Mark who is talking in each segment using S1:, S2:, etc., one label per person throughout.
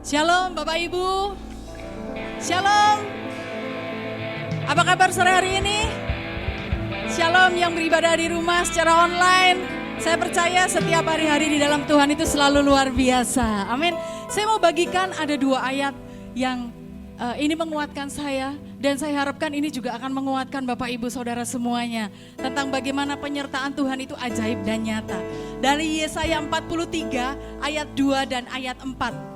S1: Shalom Bapak Ibu. Shalom. Apa kabar sore hari ini? Shalom yang beribadah di rumah secara online. Saya percaya setiap hari-hari di dalam Tuhan itu selalu luar biasa. Amin. Saya mau bagikan ada 2 ayat yang ini menguatkan saya. Dan saya harapkan ini juga akan menguatkan Bapak Ibu Saudara semuanya. Tentang bagaimana penyertaan Tuhan itu ajaib dan nyata. Dari Yesaya 43 ayat 2 dan ayat 4.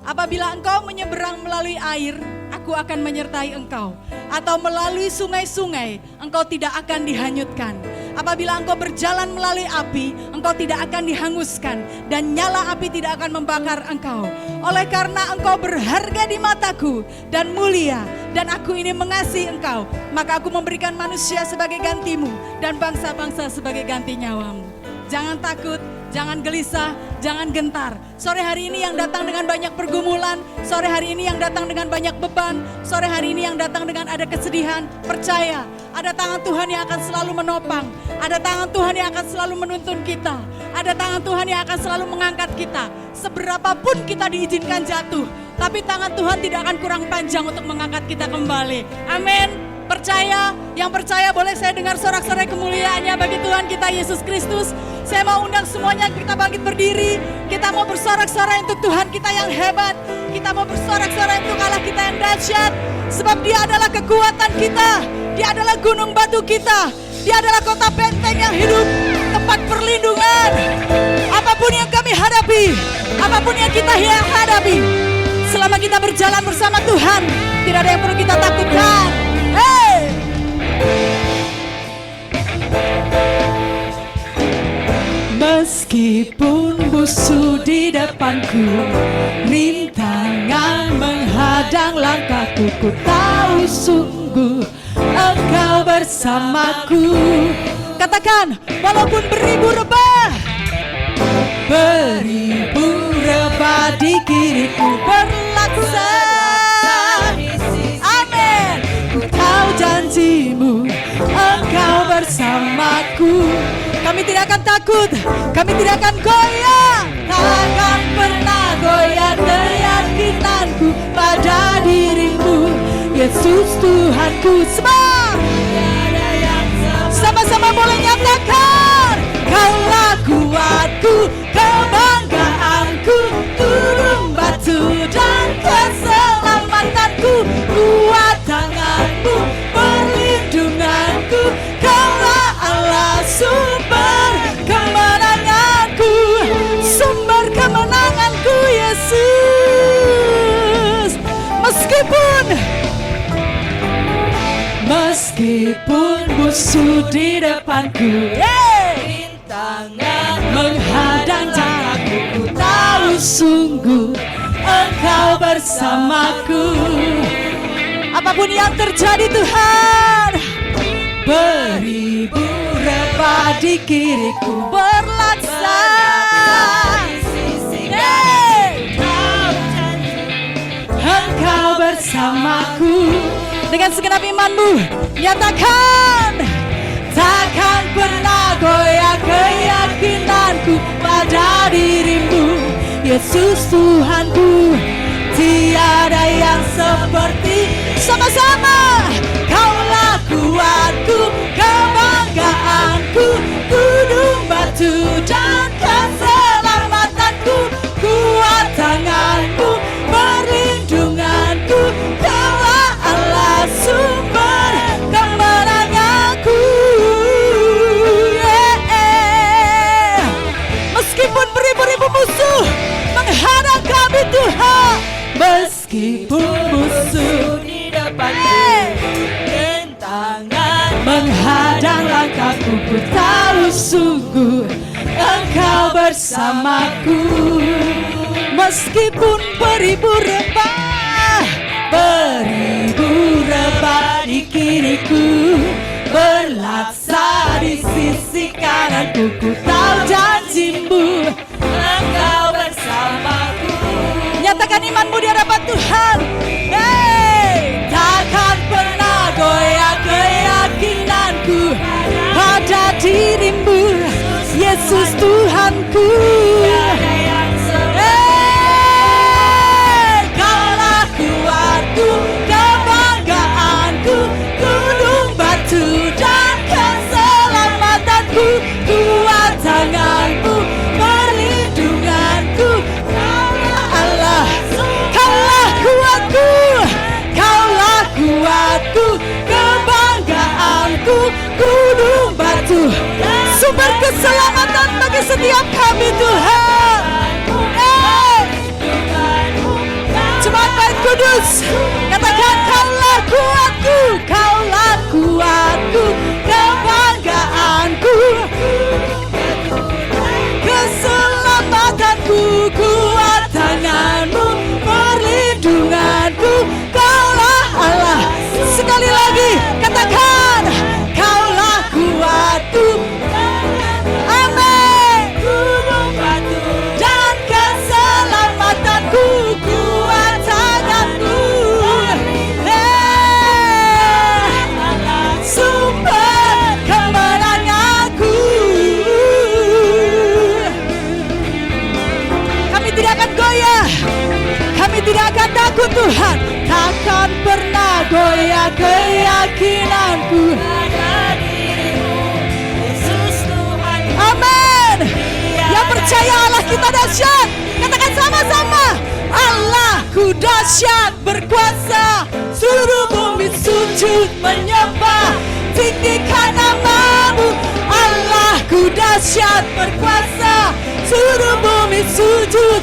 S1: Apabila engkau menyeberang melalui air, aku akan menyertai engkau. Atau melalui sungai-sungai, engkau tidak akan dihanyutkan. Apabila engkau berjalan melalui api, engkau tidak akan dihanguskan. Dan nyala api tidak akan membakar engkau. Oleh karena engkau berharga di mataku dan mulia, dan aku ini mengasihi engkau, maka aku memberikan manusia sebagai gantimu dan bangsa-bangsa sebagai ganti nyawamu. Jangan takut, jangan gelisah, jangan gentar. Sore hari ini yang datang dengan banyak pergumulan, sore hari ini yang datang dengan banyak beban, sore hari ini yang datang dengan ada kesedihan, percaya ada tangan Tuhan yang akan selalu menopang, ada tangan Tuhan yang akan selalu menuntun kita, ada tangan Tuhan yang akan selalu mengangkat kita. Seberapapun kita diizinkan jatuh, tapi tangan Tuhan tidak akan kurang panjang untuk mengangkat kita kembali. Amin. Percaya, yang percaya boleh saya dengar sorak-sorai kemuliaannya bagi Tuhan kita Yesus Kristus. Saya mau undang semuanya kita bangkit berdiri. Kita mau bersorak-sorai untuk Tuhan kita yang hebat. Kita mau bersorak-sorai untuk Allah kita yang dahsyat. Sebab Dia adalah kekuatan kita. Dia adalah gunung batu kita. Dia adalah kota benteng yang hidup, tempat perlindungan. Apapun yang kami hadapi, apapun yang kita hadapi, selama kita berjalan bersama Tuhan, tidak ada yang perlu kita takutkan. Hey! Meskipun musuh di depanku, rintangan menghadang langkahku, ku tahu sungguh Engkau bersamaku. Katakan, walaupun beribu rebah di kiriku berlaksa. Amin. Ku tahu janjimu, Engkau bersamaku. Kami tidak akan takut, kami tidak akan goyah, takkan pernah goyah keyakinanku pada dirimu, Yesus Tuhanku. Sama-sama boleh nyatakan, Kaulah kuatku, kebanggaanku, gunung batu dan keselamatanku, kuat tanganmu, perlindunganku, Kaulah Allah sumber kemenanganku, sumber kemenanganku, Yesus. Meskipun musuh di depanku, rintangan menghadang jalanku, ku tahu sungguh Engkau bersamaku. Apapun yang terjadi Tuhan, beribu rebah di kiriku berlaksa. Engkau bersamaku. Dengan segenap imanmu, nyatakan, takkan pernah goyah keyakinanku pada dirimu, Yesus Tuhanku. Tiada yang seperti, sama-sama, Kaulah kuatku, kebanggaanku, gunung batu dan keselamatanku, kuat tanganmu, perlindunganku, Kaulah Allah sumber kemenanganku. Meskipun beribu-ribu musuh menghadang kami Tuhan, meskipun musuh di depan rintangan menghadang langkahku, ku tahu sungguh Engkau bersamaku. Meskipun beribu rebah di kiriku, berlaksa di sisi kananku, ku tahu janjimu, Engkau bersamaku. Nyatakan imanmu di hadapan Tuhan. Takkan pernah goyah keyakinanku pada dirimu, Yesus Tuhanku. gunung batu, sumber keselamatan bagi setiap kami Tuhan. Jemaat Bait Kudus, katakan Kaulah kuatku, Kaulah kuatku, kebanggaanku, keselamatanku, kuat tanganmu, perlindunganku, Kaulah Allah. Sekali lagi katakan Kaulah kuatku, amin, dan keselamatanku, kuat tanganku, sumber kemenanganku. Kami tidak akan goyah, kami tidak akan takut Tuhan, takkan pernah goyah keyakinanku. Amin. Yang percaya Allah kita dahsyat, katakan sama-sama. Allahku dahsyat berkuasa, seluruh bumi sujud menyembah, tinggikan namamu. Allahku dahsyat berkuasa, seluruh bumi sujud.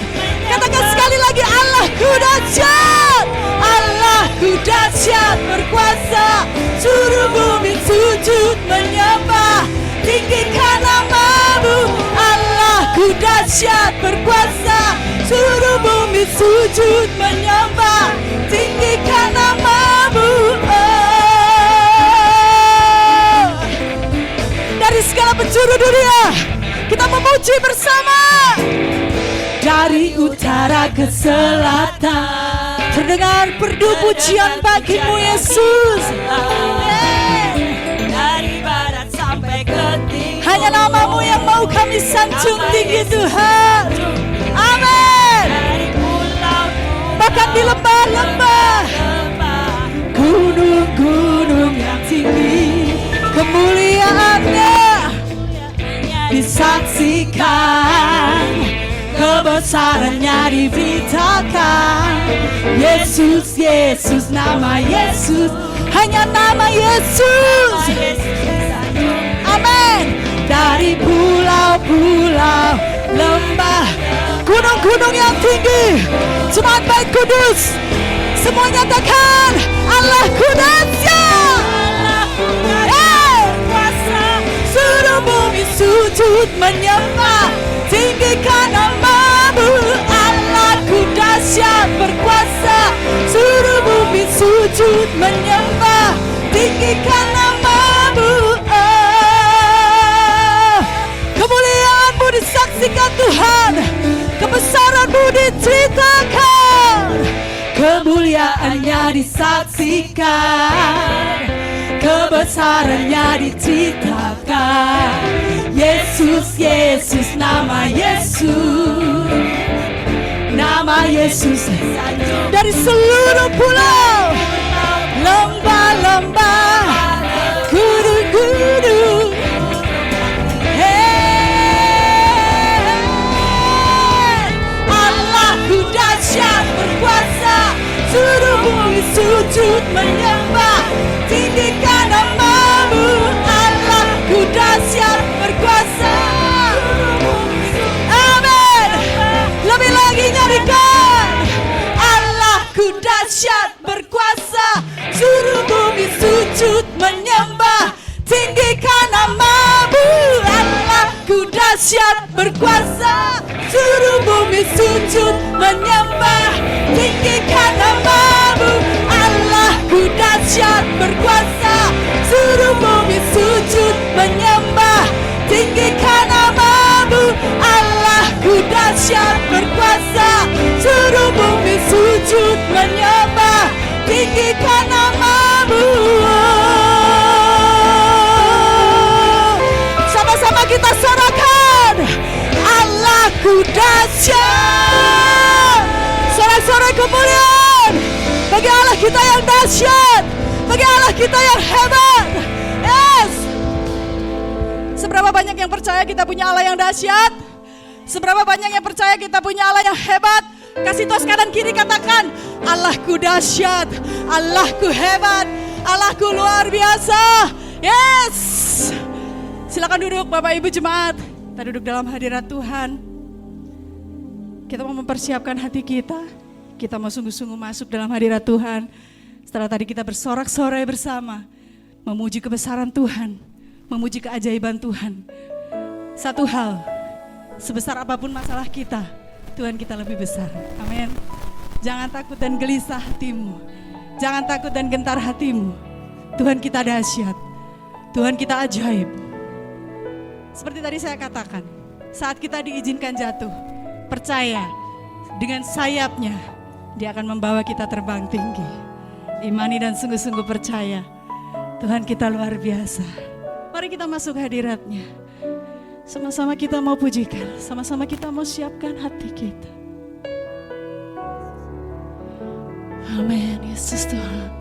S1: Katakan sekali lagi, Allahku dahsyat, Allahku dahsyat berkuasa, seluruh bumi sujud menyembah, tinggikan namamu. Allahku dahsyat berkuasa, seluruh bumi sujud menyembah, tinggikan namamu. Dari segala penjuru dunia kita memuji bersama. Dari utara ke selatan terdengar perdu pujian bagimu Yesus. Dari barat sampai ke timur, hanya namamu yang mau kami sanjung tinggi Tuhan. Amin. Bahkan di lembah-lembah, gunung-gunung yang tinggi, kemuliaannya disaksikan, kebesarannya diberitakan. Yesus, Yesus, nama Yesus, hanya nama Yesus. Amin. Dari pulau-pulau, lembah, gunung-gunung yang tinggi, Jemaat Bait Kudus, semua nyatakan Allahku dahsyat. Seluruh bumi sujud menyembah, tinggikan namamu. Allahku dahsyat berkuasa, seluruh bumi sujud menyembah, tinggikan namamu. Kemuliaanmu disaksikan Tuhan, kebesaranmu diceritakan, kemuliaannya disaksikan, kebesarannya diceritakan. Yesus, Yesus, nama Yesus, nama Yesus. Dari seluruh pulau, lembah-lembah, gunung-gunung, Allahku dahsyat berkuasa, seluruh bumi sujud menyembah, tinggikan namamu. Allahku dahsyat berkuasa. Amin. Lebih lagi nyanyikan, Allahku dahsyat berkuasa, seluruh bumi sujud menyembah, tinggikan namamu. Allahku dahsyat berkuasa, seluruh bumi sujud menyembah, tinggikan namamu. Allahku dahsyat berkuasa, seluruh bumi sujud menyembah, tinggikan namamu. Allahku dahsyat berkuasa, seluruh bumi sujud menyembah, tinggikan namamu. Sama-sama kita sorakan, Allahku dahsyat. Sorak-sorai kemuliaan bagi Allah kita yang dahsyat, bagi Allah kita yang hebat. Yes. Seberapa banyak yang percaya kita punya Allah yang dahsyat? Seberapa banyak yang percaya kita punya Allah yang hebat? Kasih tos kanan kiri, katakan, Allahku dahsyat, Allahku hebat, Allahku luar biasa. Yes. Yes. Silakan duduk Bapak Ibu Jemaat. Kita duduk dalam hadirat Tuhan. Kita mau mempersiapkan hati kita. Kita mau sungguh-sungguh masuk dalam hadirat Tuhan. Setelah tadi kita bersorak-sorai bersama, memuji kebesaran Tuhan, memuji keajaiban Tuhan. Satu hal, sebesar apapun masalah kita, Tuhan kita lebih besar. Amin. Jangan takut dan gelisah hatimu. Jangan takut dan gentar hatimu. Tuhan kita dahsyat. Tuhan kita ajaib. Seperti tadi saya katakan, saat kita diizinkan jatuh, percaya dengan sayapnya Dia akan membawa kita terbang tinggi. Imani dan sungguh-sungguh percaya Tuhan kita luar biasa. Mari kita masuk hadirat-Nya. Sama-sama kita mau pujikan, sama-sama kita mau siapkan hati kita. Amin. Yesus Tuhan.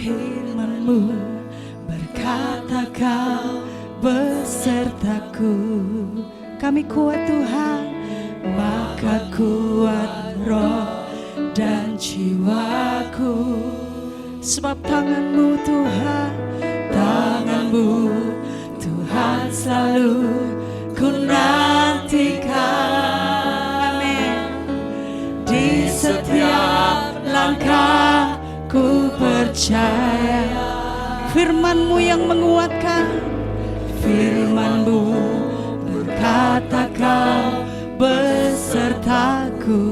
S1: Firman-Mu berkata Kau besertaku. Kami kuat Tuhan, maka kuat roh dan jiwaku. Sebab tangan-Mu Tuhan, tangan-Mu Tuhan selalu ku nantikan. Amin. Di setiap langkah ku percaya firman-Mu yang menguatkan. Firman-Mu berkata Kau besertaku,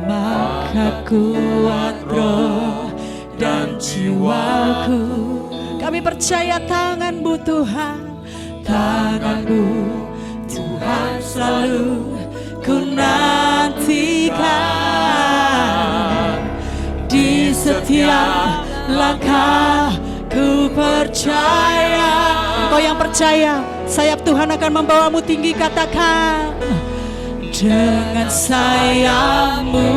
S1: maka kuat roh dan jiwaku. Kami percaya tangan-Mu Tuhan, tangan-Mu Tuhan selalu ku nantikan. Di setiap langkah ku percaya. Kau yang percaya sayap Tuhan akan membawamu tinggi, katakan. Dengan sayap-Mu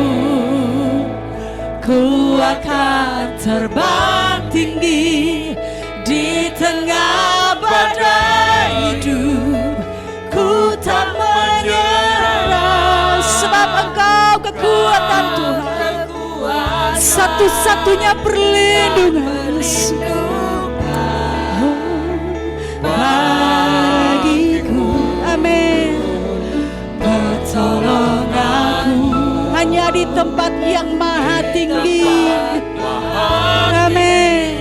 S1: ku akan terbang tinggi. Di tengah badai hidup ku tak menyerah. Sebab Engkau kekuatan Tuhan, satu-satunya perlindungan bagiku. Amin. Pertolonganku hanya di tempat yang maha tinggi. Amin.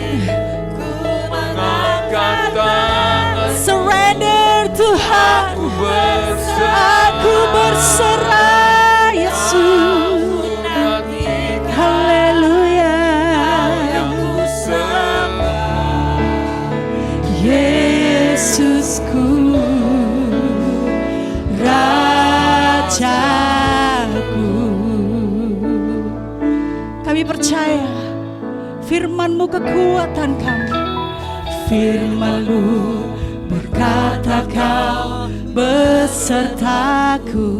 S1: Surrender Tuhan, aku berserah Yesus. Haleluya. Yesusku, Rajaku. Kami percaya firman-Mu kekuatan kami. Firman-Mu berkata Kau besertaku,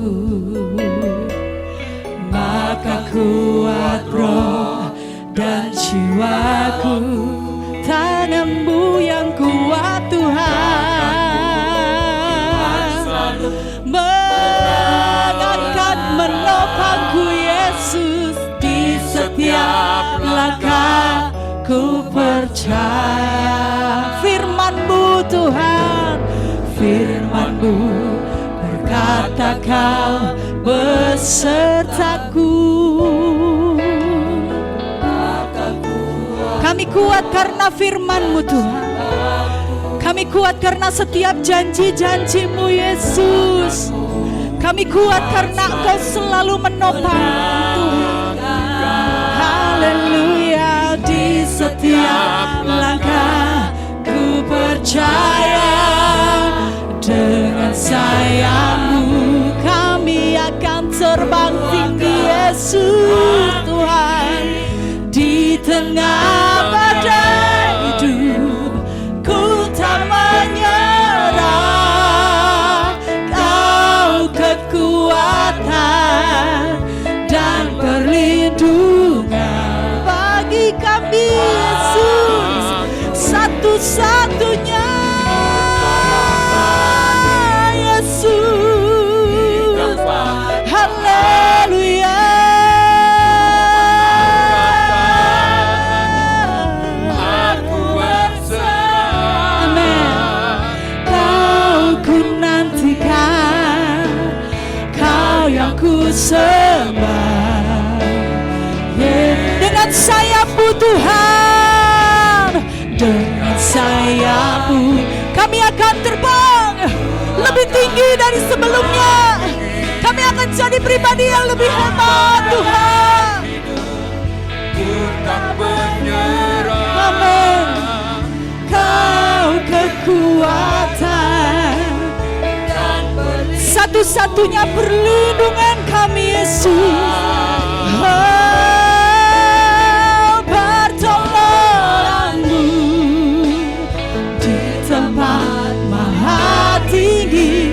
S1: maka kuat roh dan jiwaku. Tangan-Mu yang kuat Tuhan mengangkat menopangku Yesus. Di setiap langkah ku percaya firman-Mu Tuhan. Firman-Mu berkata Kau besertaku. Kami kuat karena firman-Mu Tuhan. Kami kuat karena setiap janji-janji-Mu Yesus. Kami kuat karena Engkau selalu menopang Tuhan. Haleluya. Di setiap langkah ku percaya. Dengan sayap-Mu kami akan terbang tinggi Yesus Tuhan. Di tengah badai hidup ku tak menyerah. Kau kekuatan dan satu-satunya Yesus. Haleluya.
S2: Aku berserah.
S1: Amin. Kau ku nantikan, Kau yang ku sembah. Dengan sayap-Mu Tuhan, dengan sayap-Mu kami akan terbang lebih tinggi dari sebelumnya. Kami akan jadi pribadi yang lebih hebat Tuhan.
S2: Ku tak menyerah.
S1: Amin. Kau kekuatan, satu-satunya perlindungan kami Yesus. Pertolongan-Mu di tempat maha tinggi.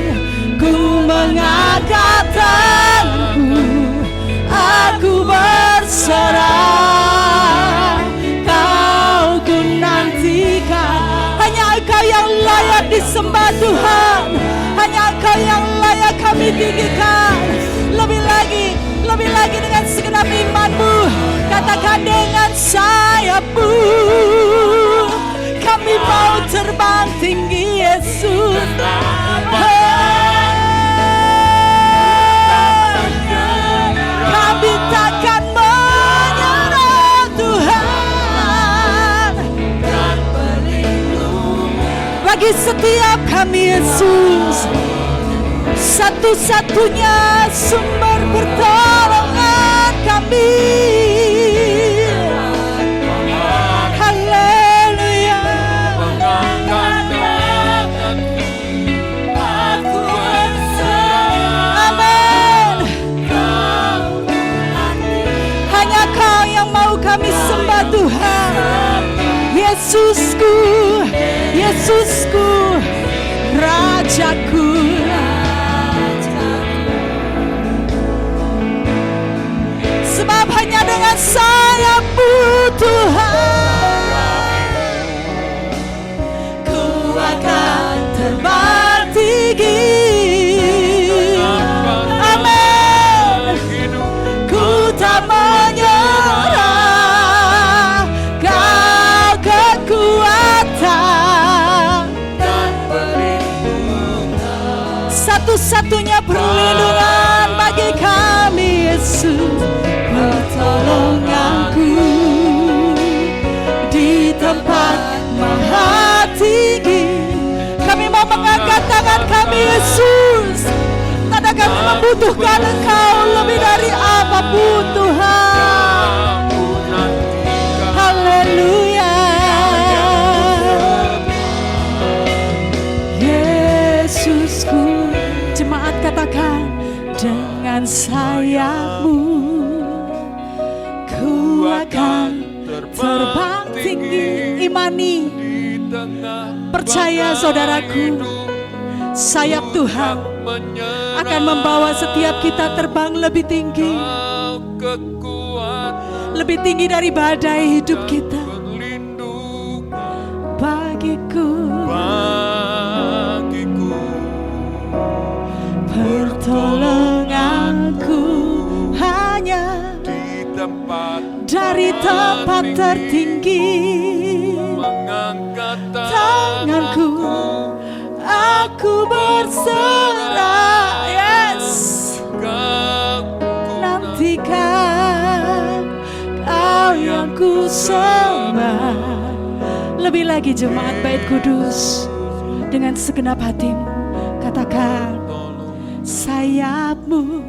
S1: Ku mengangkat tanganku, aku berserah. Kau ku nantikan, hanya Engkau yang layak disembah Tuhan. Hanya Engkau yang layak kami tinggikan. Lebih lagi dengan segenap iman-Mu. Katakan dengan sayap-Mu kami mau terbang tinggi Yesus. Kami takkan menyerah Tuhan. Bagi setiap kami Yesus, satu-satunya sumber pertolongan kami. Haleluya.
S2: Aku berserah.
S1: Amin. Hanya Kau yang mau kami sembah Tuhan. Yesusku, Yesusku, Rajaku. Sebab hanya dengan sayap-Mu Tuhan, ku akan terbang tinggi. Amin. Ku tak menyerah. Kau kekuatan dan perlindungan, satu-satunya perlindungan bagi kami Yesus. Pertolonganku di tempat maha tinggi. Kami mau mengangkat tangan kami Yesus, karena kami membutuhkan Engkau lebih dari apapun Tuhan. Haleluya. Yesusku, jemaat katakan, dengan sayap-Mu ku akan terbang tinggi. Imani, percaya saudaraku, sayap Tuhan akan membawa setiap kita terbang lebih tinggi. Lebih tinggi dari badai hidup kita. Bagiku pertolonganku hanya dari tempat tertinggi. Tanganku, aku berserah. Yes. Nantikan Kau yang ku sembah. Lebih lagi jemaat Bait Kudus, dengan segenap hatimu katakan, sayap-Mu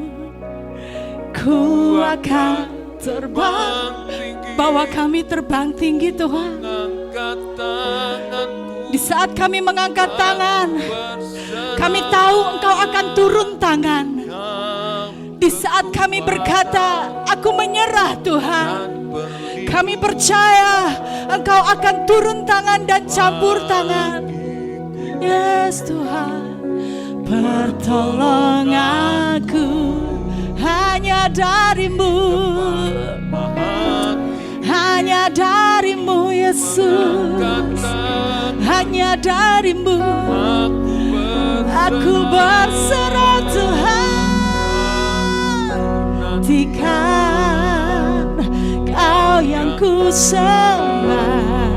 S1: ku akan terbang. Bawa kami terbang tinggi Tuhan. Di saat kami mengangkat tangan, kami tahu Engkau akan turun tangan. Di saat kami berkata, aku menyerah Tuhan, kami percaya Engkau akan turun tangan dan campur tangan. Yes Tuhan, pertolonganku hanya dari-Mu, hanya hanya darimu Yesus, hanya darimu aku berserah Tuhan. Nantikan Kau yang ku sembah,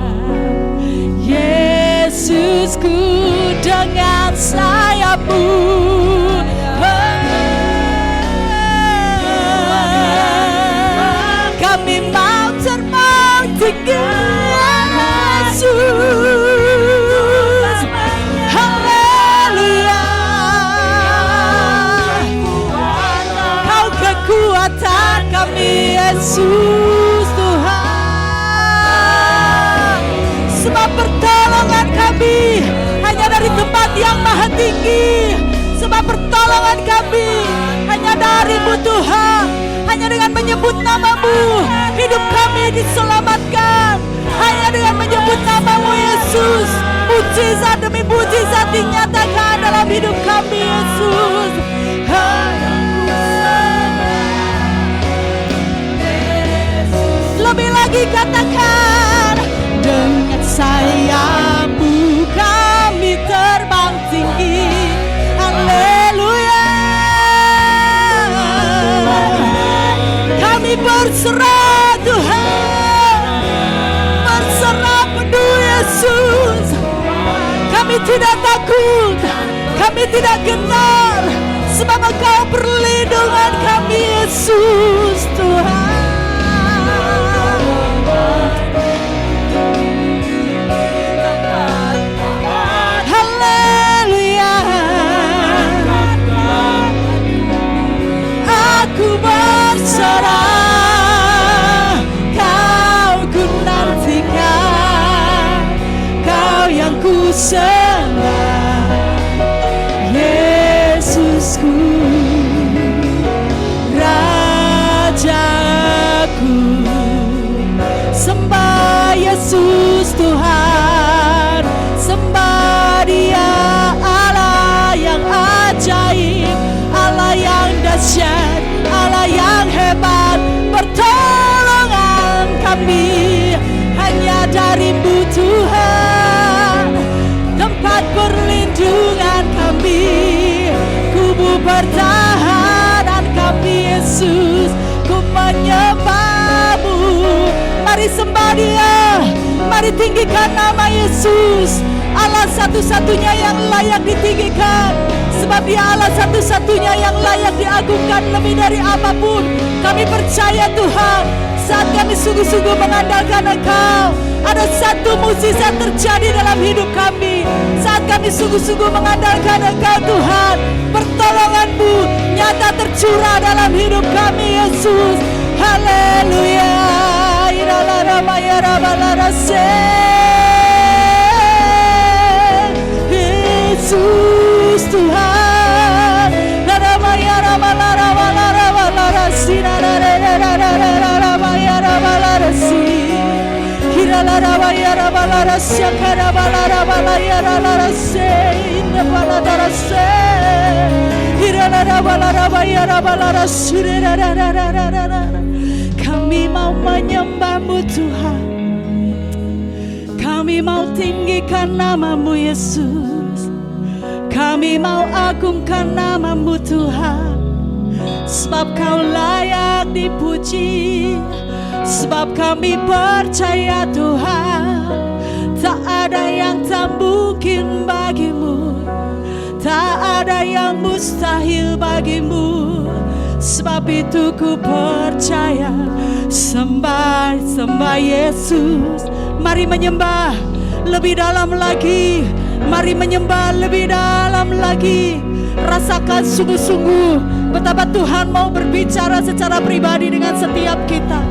S1: Yesusku, dengan sayap-Mu. Kami mau terbang tinggi Yesus. Haleluya. Kau kekuatan kami Yesus Tuhan. Sebab pertolongan kami hanya dari tempat yang maha tinggi. Sebab pertolongan kami hanya dari-Mu Tuhan. Hanya dengan menyebut nama-Mu hidup kami diselamatkan. Hanya dengan menyebut nama-Mu Yesus, mujizat demi mujizat dinyatakan dalam hidup kami Yesus. Lebih lagi katakan, dengan sayap-Mu kami terbang tinggi. Haleluya. Kami berserah Tuhan, berserah penuh Yesus. Kami tidak takut, kami tidak gentar, sebab Engkau perlindungan kami Yesus Tuhan. Haleluya. Aku berserah, Kau ku nantikan, Kau yang ku sembah, Yesusku, Rajaku. Sembah Yesus Tuhan, sembah Dia, Allah yang ajaib, Allah yang dahsyat, Allah yang hebat. Pertolongan kami hanya dari-Mu Tuhan, tempat perlindungan kami, kubu pertahanan kami Yesus. Ku menyembah-Mu, mari sembah Dia, mari tinggikan nama Yesus, Allah satu-satunya yang layak ditinggikan. Sebab Dia Allah satu-satunya yang layak diagungkan lebih dari apapun. Kami percaya Tuhan, saat kami sungguh-sungguh mengandalkan Engkau, ada satu mukjizat terjadi dalam hidup kami. Saat kami sungguh-sungguh mengandalkan Engkau Tuhan, pertolongan-Mu nyata tercurah dalam hidup kami Yesus. Haleluya. Yesus Tuhan, kami mau menyembah-Mu Tuhan, kami mau tinggikan nama-Mu Yesus, kami mau agungkan nama-Mu Tuhan. Sebab Kau layak dipuji, sebab kami percaya Tuhan, tak ada yang tak mungkin bagi-Mu, tak ada yang mustahil bagi-Mu. Sebab itu ku percaya, sembah Yesus. Mari menyembah lebih dalam lagi, mari menyembah lebih dalam lagi. Rasakan sungguh-sungguh betapa Tuhan mau berbicara secara pribadi dengan setiap kita.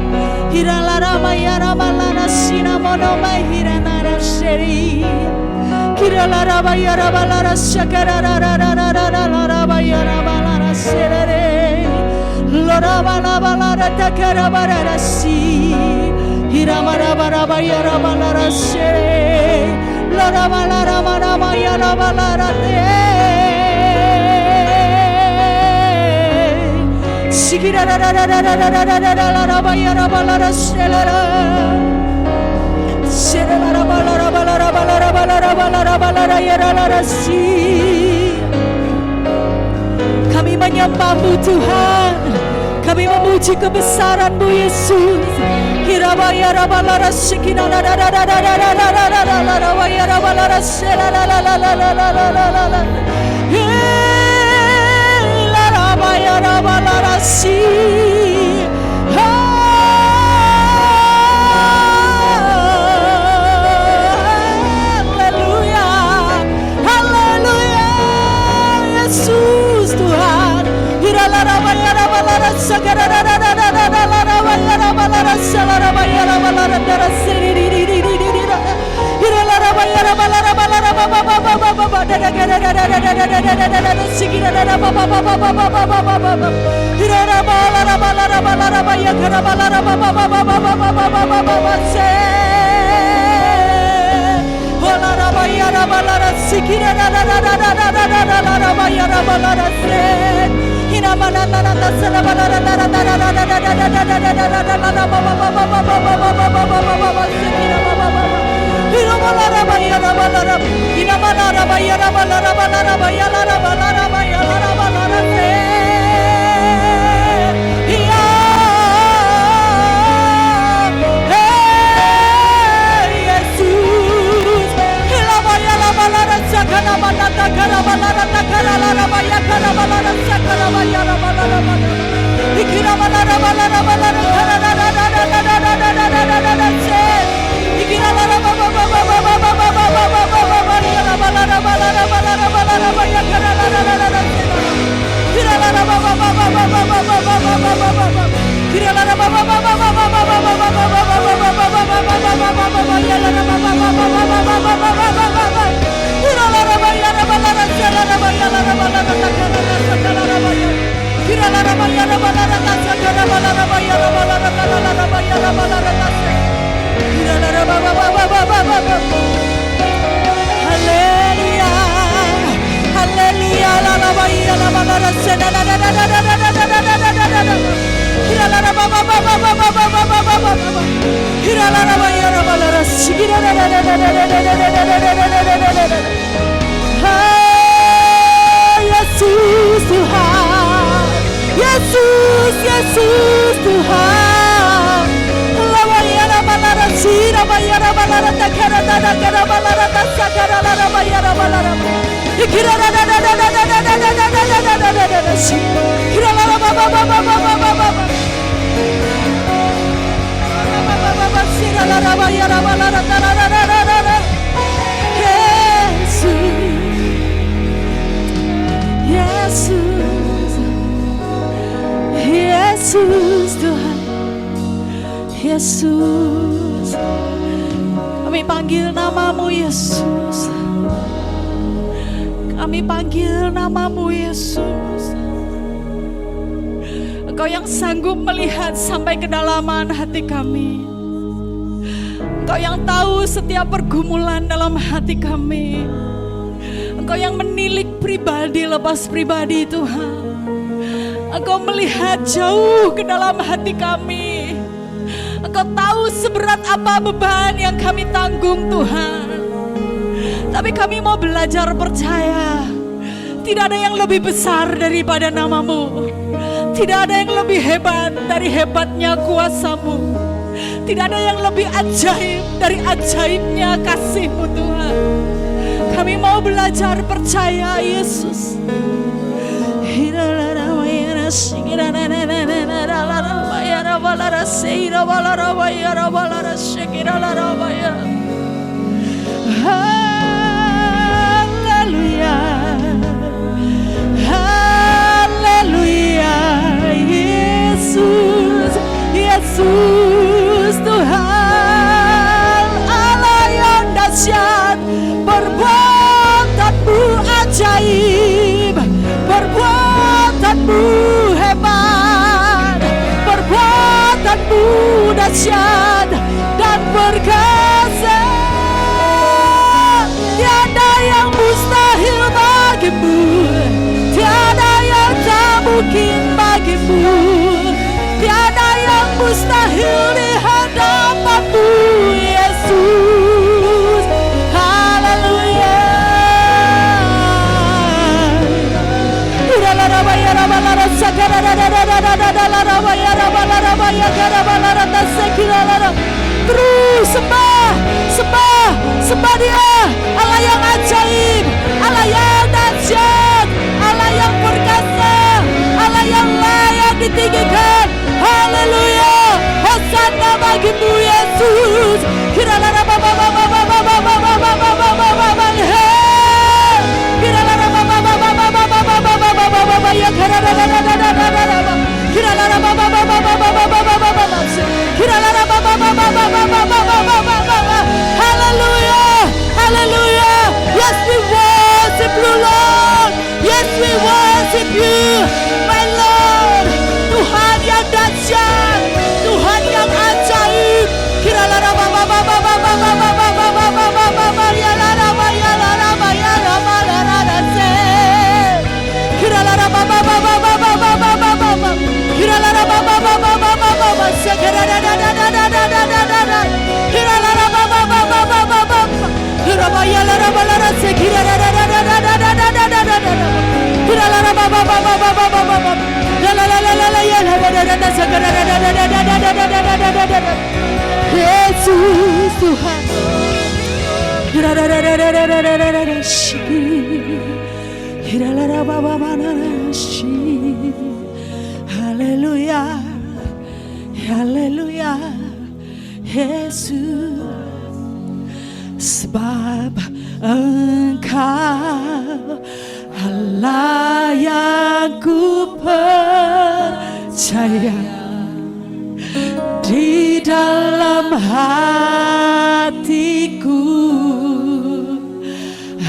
S1: Hiralara mayara malana sinamono mahirana sheri. Hiralara mayara malana shakarara mayara malana shere. Lora bala bala takara bara si. Hiramara bara mayara malana shere. Lora bala mana mayara malana te. Sikira ra ra ra ra ra ra ra ra ra ra mayara malana shere. Kami menyembah-Mu Tuhan. Kami memuji kebesaran-Mu Yesus. Yesus Tuhan, Yesus, kami panggil nama-Mu Yesus, kami panggil nama-Mu Yesus. Engkau yang sanggup melihat sampai kedalaman hati kami. Engkau yang tahu setiap pergumulan dalam hati kami. Engkau yang menilik pribadi lepas pribadi Tuhan. Engkau melihat jauh ke dalam hati kami. Engkau tahu seberat apa beban yang kami tanggung Tuhan. Tapi kami mau belajar percaya. Tidak ada yang lebih besar daripada nama-Mu. Tidak ada yang lebih hebat dari hebatnya kuasa-Mu. Tidak ada yang lebih ajaib dari ajaibnya kasih-Mu Tuhan. Kami mau belajar percaya Yesus. Haleluya, haleluya, Yesus, Yesus Tuhan, Allah yang dahsyat, perbuatan-Mu ajaib, perbuatan-Mu hebat, perbuatan-Mu dahsyat dan berkuasa. Tiada yang mustahil bagi-Mu, tiada yang tak mungkin bagi-Mu, tiada yang mustahil di hadapan-Mu Yesus. Terus sembah Dia, Allah yang ajaib, Allah yang dahsyat, Allah yang perkasa, Allah yang layak ditinggikan. Haleluya, Hosana bagimu Yesus. Hallelujah, hallelujah. Yes, we worship you, Lord. Yes, we worship you, my Lord. Tuhan yang dahsyat, Tuhan yang ajaib. Yesus Tuhan. Haleluya, haleluya, Yesus. Sebab Engkau Allah yang ku percaya, di dalam hatiku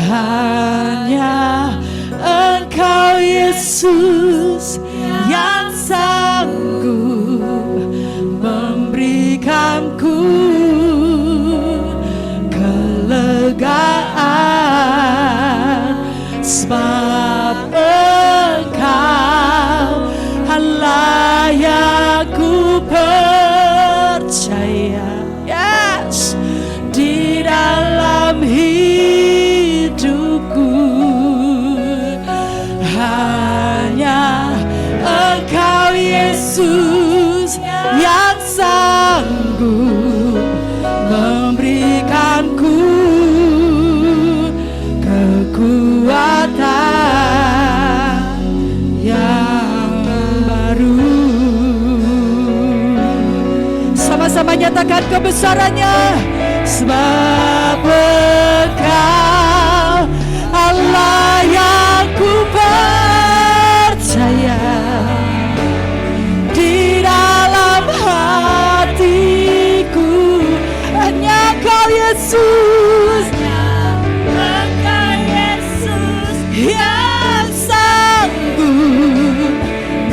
S1: hanya Engkau Yesus yang sanggup memberikanku kelegaan. Sebab Engkau Allah yang ku percaya, yes, di dalam hidupku hanya Engkau Yesus yang sanggup memberikanku kekuatan yang baru. Sama-sama nyatakan kebesarannya. Sebab Engkau Allah yang ku percaya, di dalam hatiku hanya Engkau Yesus, Engkau Yesus yang sanggup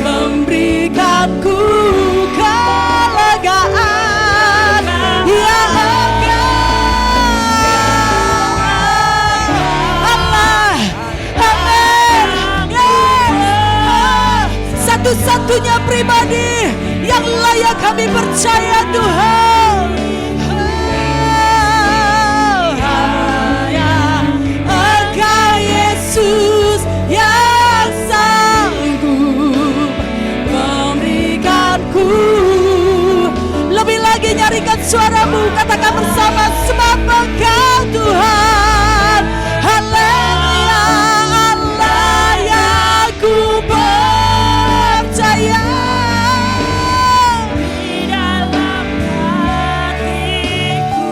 S1: memberikanku kelegaan. Ya Allah, amin. Satu-satunya pribadi yang layak kami percaya, Tuhan. Hanya Engkau Yesus yang sanggup memberikanku. Lebih lagi nyaringkan suaramu, katakan bersama, sebab Engkau Tuhan. Haleluya, Allah yang ku percaya, di dalam hatiku.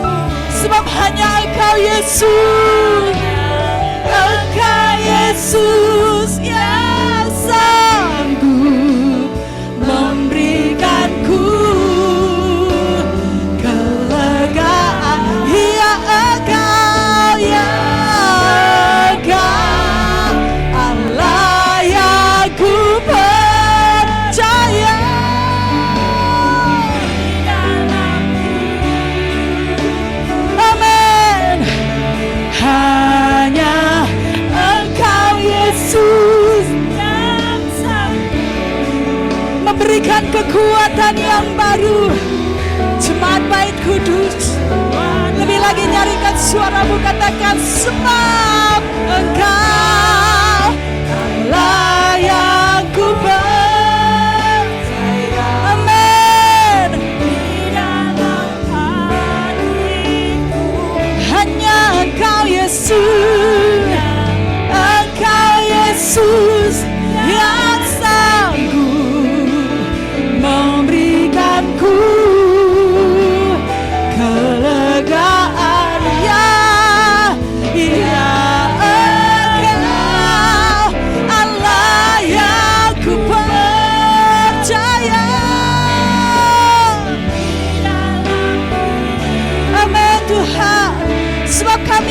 S1: Sebab hanya Engkau Yesus, Engkau Yesus yang sanggup memberikanku kelegaan. Ya Engkau, ya Engkau Allah yang ku percaya, amin. Hanya Engkau Yesus yang sanggup memberikan kekuatan yang baru. Jemaat Bait Kudus, lebih lagi nyaringkan suaramu, katakan, sebab Engkau Allah yang ku percaya,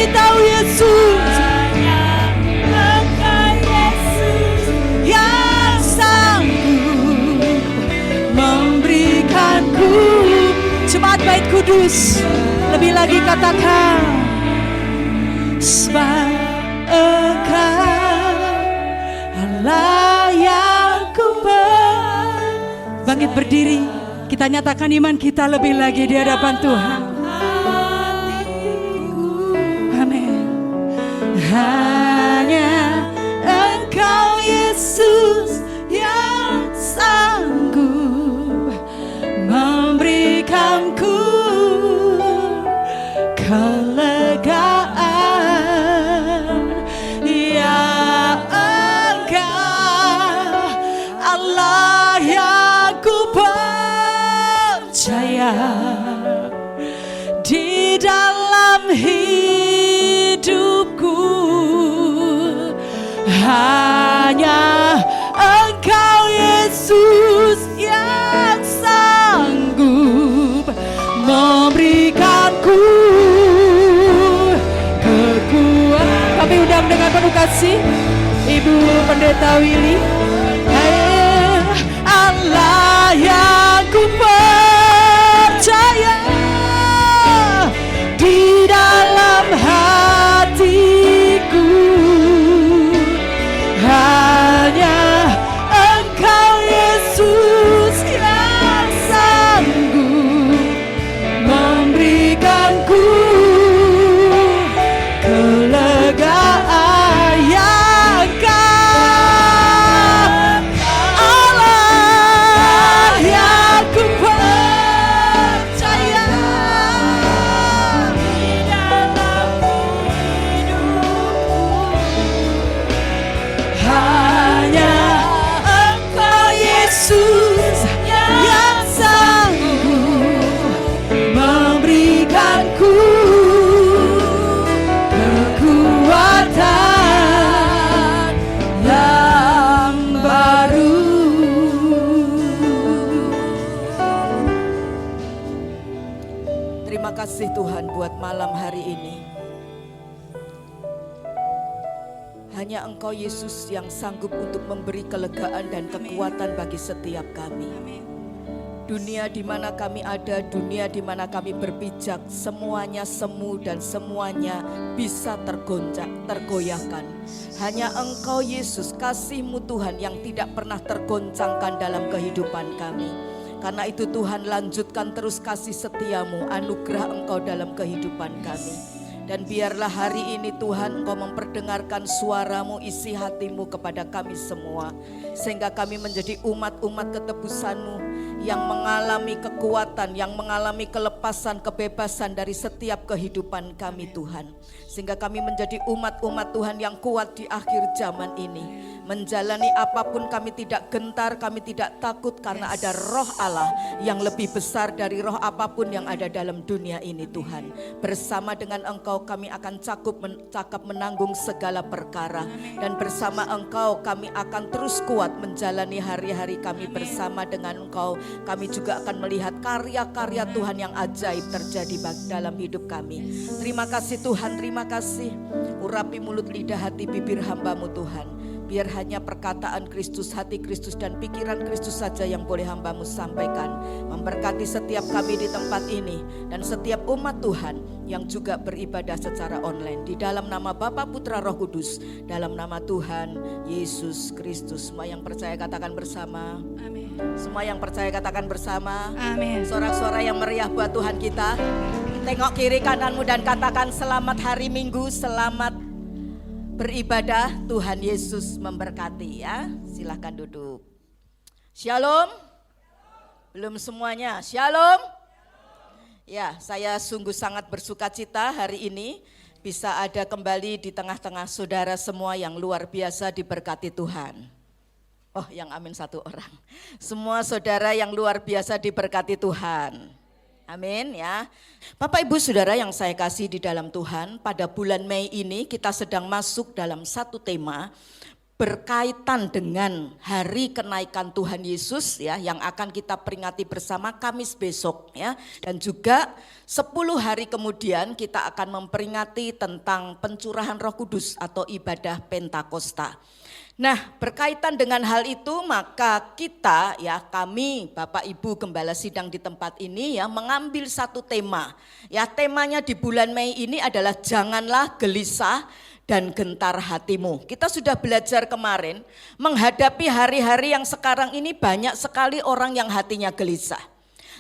S1: Kami tahu Yesus
S2: Engkau Yesus
S1: yang sanggup memberikanku. Jemaat Bait Kudus, lebih lagi katakan, sebab Engkau Allah yang bangkit berdiri, kita nyatakan iman kita lebih lagi di hadapan Tuhan. Amin. Hanya Engkau Yesus yang sanggup memberikanku kelegaan. Ya Engkau Allah yang ku percaya di dalam hidupku. Hanya Engkau Yesus yang sanggup memberikanku kekuatan. Kami undang dengan penuh kasih Ibu Pendeta Willy. Allah yang ku percaya di dalam hatiku. Hanya Engkau Yesus yang sanggup memberikanku kelegaan. Yang Allah yang ku percaya di dalam hidupku. Hanya Engkau Yesus yang sanggup memberikanku kekuatan yang baru.
S3: Terima kasih Tuhan buat malam hari ini. Hanya Engkau Yesus yang sanggup untuk memberi kelegaan dan kekuatan bagi setiap kami. Dunia di mana kami ada, dunia di mana kami berpijak, semuanya semu dan semuanya bisa tergoyahkan. Hanya Engkau Yesus, kasih-Mu Tuhan yang tidak pernah tergoncangkan dalam kehidupan kami. Karena itu Tuhan, lanjutkan terus kasih setia-Mu, anugerah Engkau dalam kehidupan kami. Dan biarlah hari ini Tuhan Engkau memperdengarkan suara-Mu, isi hati-Mu kepada kami semua. Sehingga kami menjadi umat-umat ketebusan-Mu yang mengalami kekuatan, yang mengalami kelepasan, kebebasan dari setiap kehidupan kami Tuhan. Sehingga kami menjadi umat-umat Tuhan yang kuat di akhir zaman ini. Menjalani apapun kami tidak gentar, kami tidak takut karena ada roh Allah yang lebih besar dari roh apapun yang ada dalam dunia ini Tuhan. Bersama dengan Engkau kami akan cakap menanggung segala perkara. Dan bersama Engkau kami akan terus kuat menjalani hari-hari kami bersama dengan Engkau. Kami juga akan melihat karya-karya Tuhan yang ajaib terjadi dalam hidup kami. Terima kasih Tuhan, terima kasih. Urapi mulut, lidah, hati, bibir hamba-Mu Tuhan. Biar hanya perkataan Kristus, hati Kristus dan pikiran Kristus saja yang boleh hamba-Mu sampaikan. Memberkati setiap kami di tempat ini dan setiap umat Tuhan yang juga beribadah secara online. Di dalam nama Bapa, Putra, Roh Kudus, dalam nama Tuhan Yesus Kristus. Semua yang percaya katakan bersama.
S1: Amin.
S3: Semua yang percaya katakan bersama.
S1: Amin.
S3: Sorak-sorai yang meriah buat Tuhan kita. Tengok kiri kananmu dan katakan selamat hari Minggu, selamat beribadah. Tuhan Yesus memberkati ya. Silahkan duduk. Shalom. Belum semuanya. Shalom. Ya, saya sungguh sangat bersuka cita hari ini bisa ada kembali di tengah-tengah saudara semua yang luar biasa diberkati Tuhan. Oh, yang amin satu orang. Semua saudara yang luar biasa diberkati Tuhan. Amin ya. Bapak Ibu Saudara yang saya kasih di dalam Tuhan, pada bulan Mei ini kita sedang masuk dalam satu tema, berkaitan dengan hari kenaikan Tuhan Yesus ya, yang akan kita peringati bersama Kamis besok ya. Dan juga 10 hari kemudian kita akan memperingati tentang pencurahan Roh Kudus atau ibadah Pentakosta. Nah, berkaitan dengan hal itu maka kita ya, kami Bapak Ibu Gembala Sidang di tempat ini ya, mengambil satu tema. Ya, temanya di bulan Mei ini adalah janganlah gelisah dan gentar hatimu. Kita sudah belajar kemarin menghadapi hari-hari yang sekarang ini banyak sekali orang yang hatinya gelisah.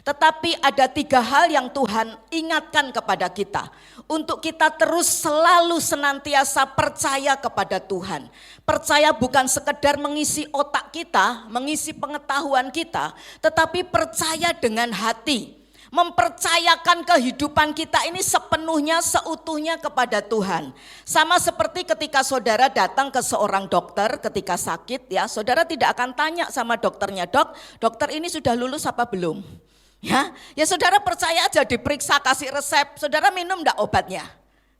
S3: Tetapi ada 3 hal yang Tuhan ingatkan kepada kita. Untuk kita terus selalu senantiasa percaya kepada Tuhan. Percaya bukan sekedar mengisi otak kita, mengisi pengetahuan kita, tetapi percaya dengan hati. Mempercayakan kehidupan kita ini sepenuhnya, seutuhnya kepada Tuhan. Sama seperti ketika saudara datang ke seorang dokter ketika sakit ya, saudara tidak akan tanya sama dokternya, dokter ini sudah lulus apa belum? Ya saudara percaya aja, diperiksa, kasih resep, saudara minum enggak obatnya?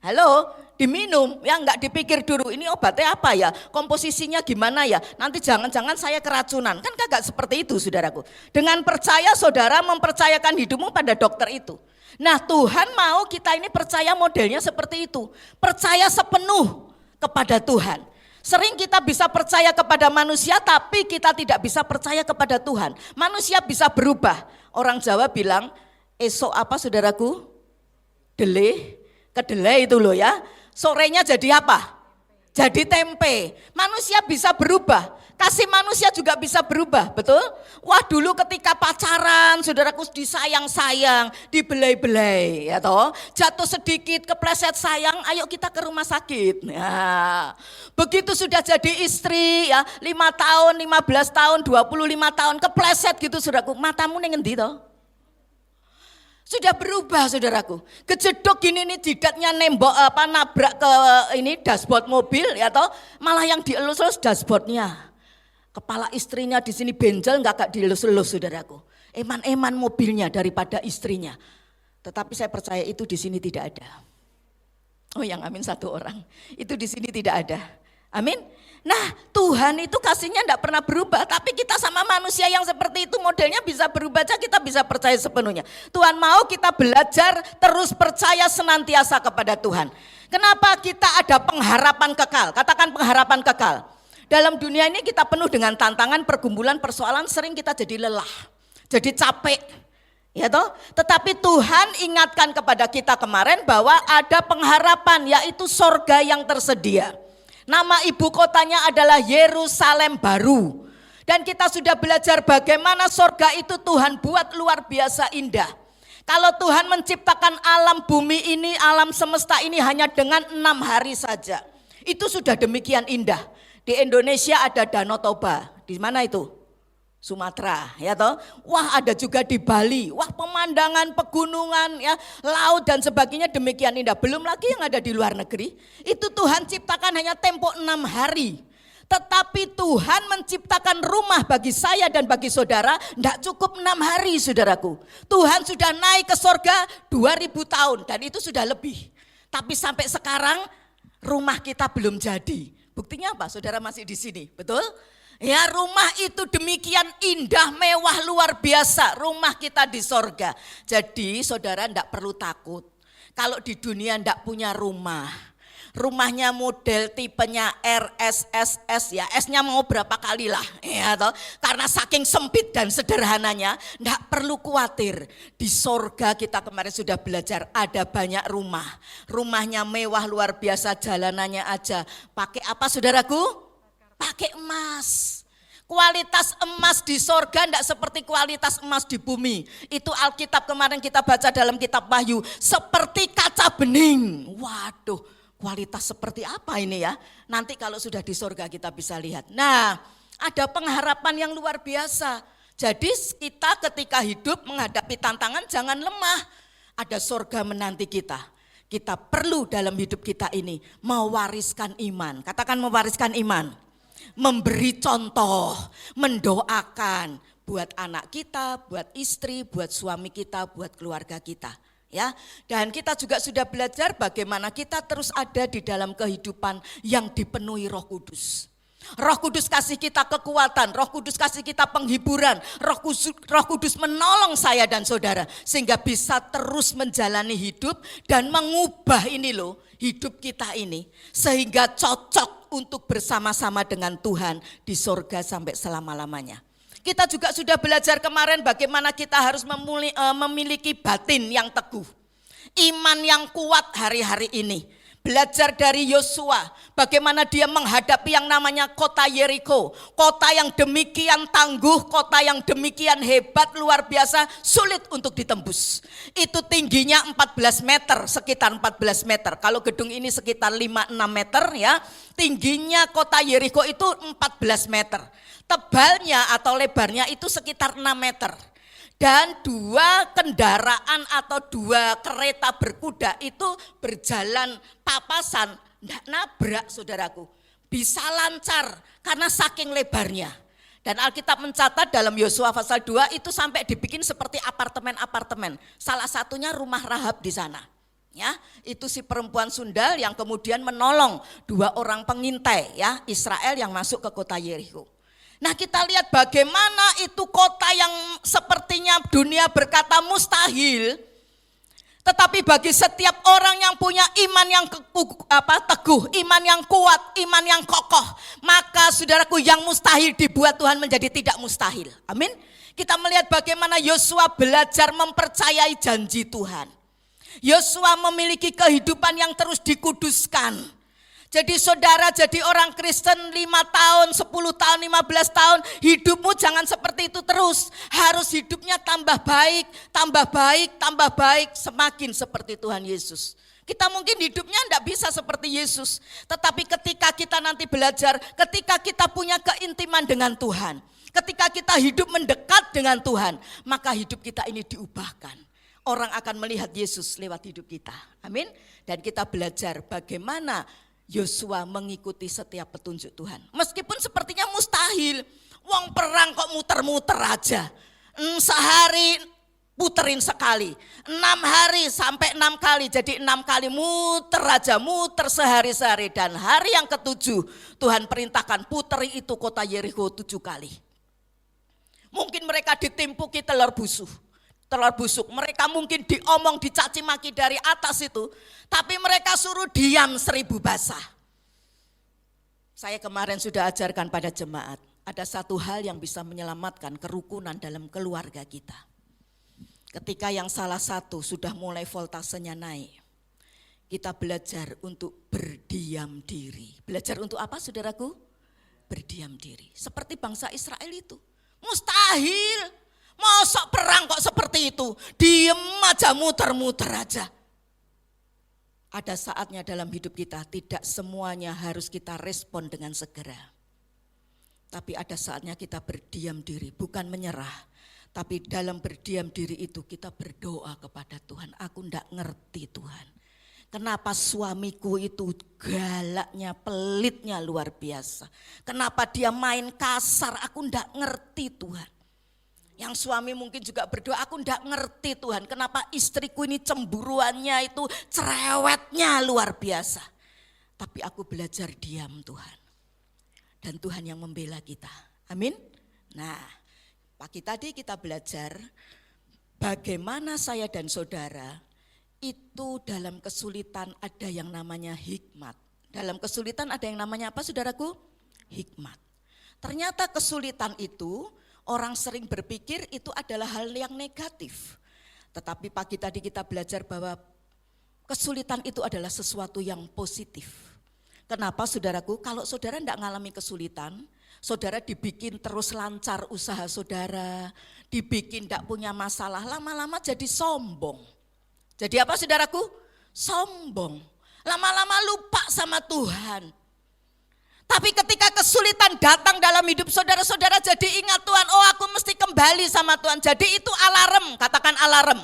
S3: Halo, diminum, ya enggak dipikir dulu ini obatnya apa ya, komposisinya gimana ya, nanti jangan-jangan saya keracunan, kan kagak seperti itu saudaraku. Dengan percaya saudara mempercayakan hidupmu pada dokter itu. Nah Tuhan mau kita ini percaya modelnya seperti itu, percaya sepenuh kepada Tuhan. Sering kita bisa percaya kepada manusia tapi kita tidak bisa percaya kepada Tuhan. Manusia bisa berubah. Orang Jawa bilang esok apa saudaraku? Kedelai itu loh ya. Sorenya jadi apa? Jadi tempe. Manusia bisa berubah. Kasih manusia juga bisa berubah, betul? Wah dulu ketika pacaran, saudaraku disayang-sayang, dibelai-belai, ya toh. Jatuh sedikit, kepleset sayang, ayo kita ke rumah sakit. Ya. Begitu sudah jadi istri, ya 5 tahun, 15 tahun, 25 tahun, kepleset gitu saudaraku. Matamu ning ngendi toh? Sudah berubah saudaraku. Kejedok gini nih jidatnya nembok nabrak ke ini dashboard mobil ya toh, malah yang dielus-elus dashboardnya. Kepala istrinya di sini benjol enggak dielus-elus saudaraku. Eman-eman mobilnya daripada istrinya. Tetapi saya percaya itu di sini tidak ada. Oh yang amin 1 orang. Itu di sini tidak ada. Amin. Nah Tuhan itu kasihnya enggak pernah berubah. Tapi kita sama manusia yang seperti itu modelnya bisa berubah aja, kita bisa percaya sepenuhnya. Tuhan mau kita belajar terus percaya senantiasa kepada Tuhan. Kenapa kita ada pengharapan kekal? Katakan pengharapan kekal. Dalam dunia ini kita penuh dengan tantangan, pergumulan, persoalan, sering kita jadi lelah, jadi capek. Ya toh? Tetapi Tuhan ingatkan kepada kita kemarin bahwa ada pengharapan, yaitu sorga yang tersedia. Nama ibu kotanya adalah Yerusalem Baru. Dan kita sudah belajar bagaimana sorga itu Tuhan buat luar biasa indah. Kalau Tuhan menciptakan alam bumi ini, alam semesta ini hanya dengan 6 hari saja. Itu sudah demikian indah. Di Indonesia ada Danau Toba, di mana itu? Sumatera, ya toh. Wah ada juga di Bali, wah pemandangan pegunungan, ya laut dan sebagainya demikian indah. Belum lagi yang ada di luar negeri, itu Tuhan ciptakan hanya tempo 6 hari. Tetapi Tuhan menciptakan rumah bagi saya dan bagi saudara, tidak cukup 6 hari saudaraku. Tuhan sudah naik ke sorga 2000 tahun dan itu sudah lebih. Tapi sampai sekarang rumah kita belum jadi. Buktinya apa? Saudara masih di sini, betul? Ya rumah itu demikian indah, mewah, luar biasa. Rumah kita di sorga. Jadi saudara enggak perlu takut. Kalau di dunia enggak punya rumah. Rumahnya model tipenya RSSS ya. S-nya mau berapa kali lah. Ya, toh? Karena saking sempit dan sederhananya. Enggak perlu khawatir. Di sorga kita kemarin sudah belajar ada banyak rumah. Rumahnya mewah luar biasa, jalanannya aja. Pakai apa saudaraku? Pakai emas. Kualitas emas di sorga tidak seperti kualitas emas di bumi. Itu Alkitab kemarin kita baca dalam kitab Wahyu. Seperti kaca bening. Waduh, kualitas seperti apa ini ya? Nanti kalau sudah di sorga kita bisa lihat. Nah, ada pengharapan yang luar biasa. Jadi kita ketika hidup menghadapi tantangan jangan lemah. Ada sorga menanti kita. Kita perlu dalam hidup kita ini mewariskan iman. Katakan mewariskan iman. Memberi contoh, mendoakan buat anak kita, buat istri, buat suami kita, buat keluarga kita. Ya, dan kita juga sudah belajar bagaimana kita terus ada di dalam kehidupan yang dipenuhi Roh Kudus. Roh Kudus kasih kita kekuatan, Roh Kudus kasih kita penghiburan, Roh Kudus menolong saya dan saudara sehingga bisa terus menjalani hidup dan mengubah ini loh, hidup kita ini sehingga cocok untuk bersama-sama dengan Tuhan di sorga sampai selama-lamanya. Kita juga sudah belajar kemarin bagaimana kita harus memiliki batin yang teguh, iman yang kuat hari-hari ini. Belajar dari Yosua, bagaimana dia menghadapi yang namanya kota Yeriko. Kota yang demikian tangguh, kota yang demikian hebat, luar biasa, sulit untuk ditembus. Itu tingginya 14 meter, sekitar 14 meter. Kalau gedung ini sekitar 5-6 meter ya, tingginya kota Yeriko itu 14 meter. Tebalnya atau lebarnya itu sekitar 6 meter. Dan 2 kendaraan atau 2 kereta berkuda itu berjalan papasan, tidak nabrak saudaraku. Bisa lancar karena saking lebarnya. Dan Alkitab mencatat dalam Yosua pasal 2 itu sampai dibikin seperti apartemen-apartemen. Salah satunya rumah Rahab di sana. Ya, itu si perempuan sundal yang kemudian menolong 2 orang pengintai ya Israel yang masuk ke kota Yeriko. Nah kita lihat bagaimana itu kota yang sepertinya dunia berkata mustahil. Tetapi bagi setiap orang yang punya iman yang teguh, iman yang kuat, iman yang kokoh. Maka saudaraku yang mustahil dibuat Tuhan menjadi tidak mustahil. Amin. Kita melihat bagaimana Yosua belajar mempercayai janji Tuhan. Yosua memiliki kehidupan yang terus dikuduskan. Jadi saudara jadi orang Kristen 5 tahun, 10 tahun, 15 tahun, hidupmu jangan seperti itu terus. Harus hidupnya tambah baik, tambah baik, tambah baik, semakin seperti Tuhan Yesus. Kita mungkin hidupnya tidak bisa seperti Yesus. Tetapi ketika kita nanti belajar, ketika kita punya keintiman dengan Tuhan, ketika kita hidup mendekat dengan Tuhan, maka hidup kita ini diubahkan. Orang akan melihat Yesus lewat hidup kita. Amin. Dan kita belajar bagaimana Yosua mengikuti setiap petunjuk Tuhan. Meskipun sepertinya mustahil. Wong perang kok muter-muter aja. Sehari puterin sekali. 6 hari sampai 6 kali. Jadi 6 kali muter aja. Muter sehari-sehari. Dan hari yang ke-7 Tuhan perintahkan puteri itu kota Yeriko 7 kali. Mungkin mereka ditimpuki telur busuk. Mereka mungkin diomong, dicaci maki dari atas itu, tapi mereka suruh diam 1000 basah. Saya kemarin sudah ajarkan pada jemaat, ada satu hal yang bisa menyelamatkan kerukunan dalam keluarga kita. Ketika yang salah satu sudah mulai voltasenya naik, kita belajar untuk berdiam diri. Belajar untuk apa saudaraku? Berdiam diri. Seperti bangsa Israel itu, mustahil. Masa perang kok seperti itu? Diem aja, muter-muter aja. Ada saatnya dalam hidup kita tidak semuanya harus kita respon dengan segera. Tapi ada saatnya kita berdiam diri, bukan menyerah. Tapi dalam berdiam diri itu kita berdoa kepada Tuhan. Aku enggak ngerti Tuhan. Kenapa suamiku itu galaknya, pelitnya luar biasa. Kenapa dia main kasar, aku enggak ngerti Tuhan. Yang suami mungkin juga berdoa, aku enggak ngerti Tuhan, kenapa istriku ini cemburuannya itu cerewetnya luar biasa. Tapi aku belajar diam Tuhan. Dan Tuhan yang membela kita. Amin. Nah, pagi tadi kita belajar bagaimana saya dan saudara itu dalam kesulitan ada yang namanya hikmat. Dalam kesulitan ada yang namanya apa saudaraku? Hikmat. Ternyata kesulitan itu orang sering berpikir itu adalah hal yang negatif. Tetapi pagi tadi kita belajar bahwa kesulitan itu adalah sesuatu yang positif. Kenapa saudaraku? Kalau saudara tidak mengalami kesulitan, saudara dibikin terus lancar usaha saudara, dibikin tidak punya masalah, lama-lama jadi sombong. Jadi apa saudaraku? Sombong. Lama-lama lupa sama Tuhan. Tapi ketika kesulitan datang dalam hidup saudara-saudara jadi ingat Tuhan, oh aku mesti kembali sama Tuhan. Jadi itu alarm, katakan alarm.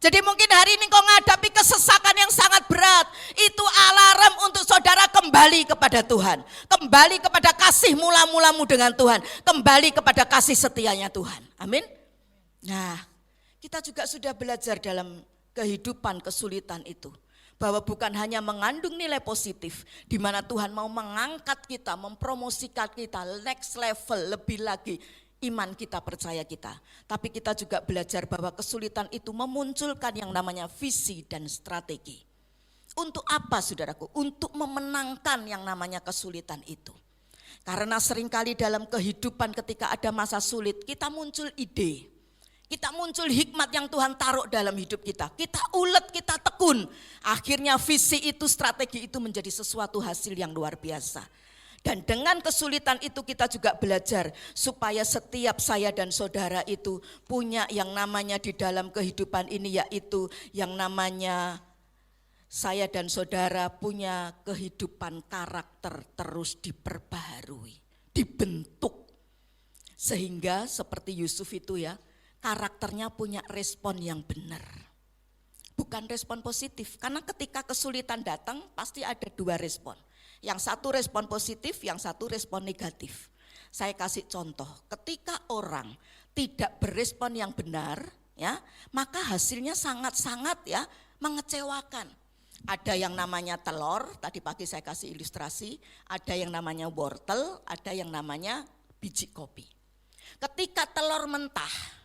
S3: Jadi mungkin hari ini kau menghadapi kesesakan yang sangat berat. Itu alarm untuk saudara kembali kepada Tuhan. Kembali kepada kasih mula-mulamu dengan Tuhan. Kembali kepada kasih setianya Tuhan. Amin. Nah, kita juga sudah belajar dalam kehidupan kesulitan itu. bahwa bukan hanya mengandung nilai positif, di mana Tuhan mau mengangkat kita, mempromosikan kita next level, lebih lagi iman kita, percaya kita. Tapi kita juga belajar bahwa kesulitan itu memunculkan yang namanya visi dan strategi. Untuk apa saudaraku? Untuk memenangkan yang namanya kesulitan itu. Karena seringkali dalam kehidupan ketika ada masa sulit, kita muncul ide. Kita muncul hikmat yang Tuhan taruh dalam hidup kita. Kita ulet, kita tekun. Akhirnya visi itu, strategi itu menjadi sesuatu hasil yang luar biasa. Dan dengan kesulitan itu kita juga belajar supaya setiap saya dan saudara itu punya yang namanya di dalam kehidupan ini, yaitu yang namanya saya dan saudara punya kehidupan karakter terus diperbaharui, dibentuk. Sehingga seperti Yusuf itu ya, karakternya punya respon yang benar. Bukan respon positif, karena ketika kesulitan datang pasti ada dua respon. Yang satu respon positif, yang satu respon negatif. Saya kasih contoh, ketika orang tidak berespon yang benar, ya, maka hasilnya sangat-sangat ya mengecewakan. Ada yang namanya telur, tadi pagi saya kasih ilustrasi, ada yang namanya wortel, ada yang namanya biji kopi. Ketika telur mentah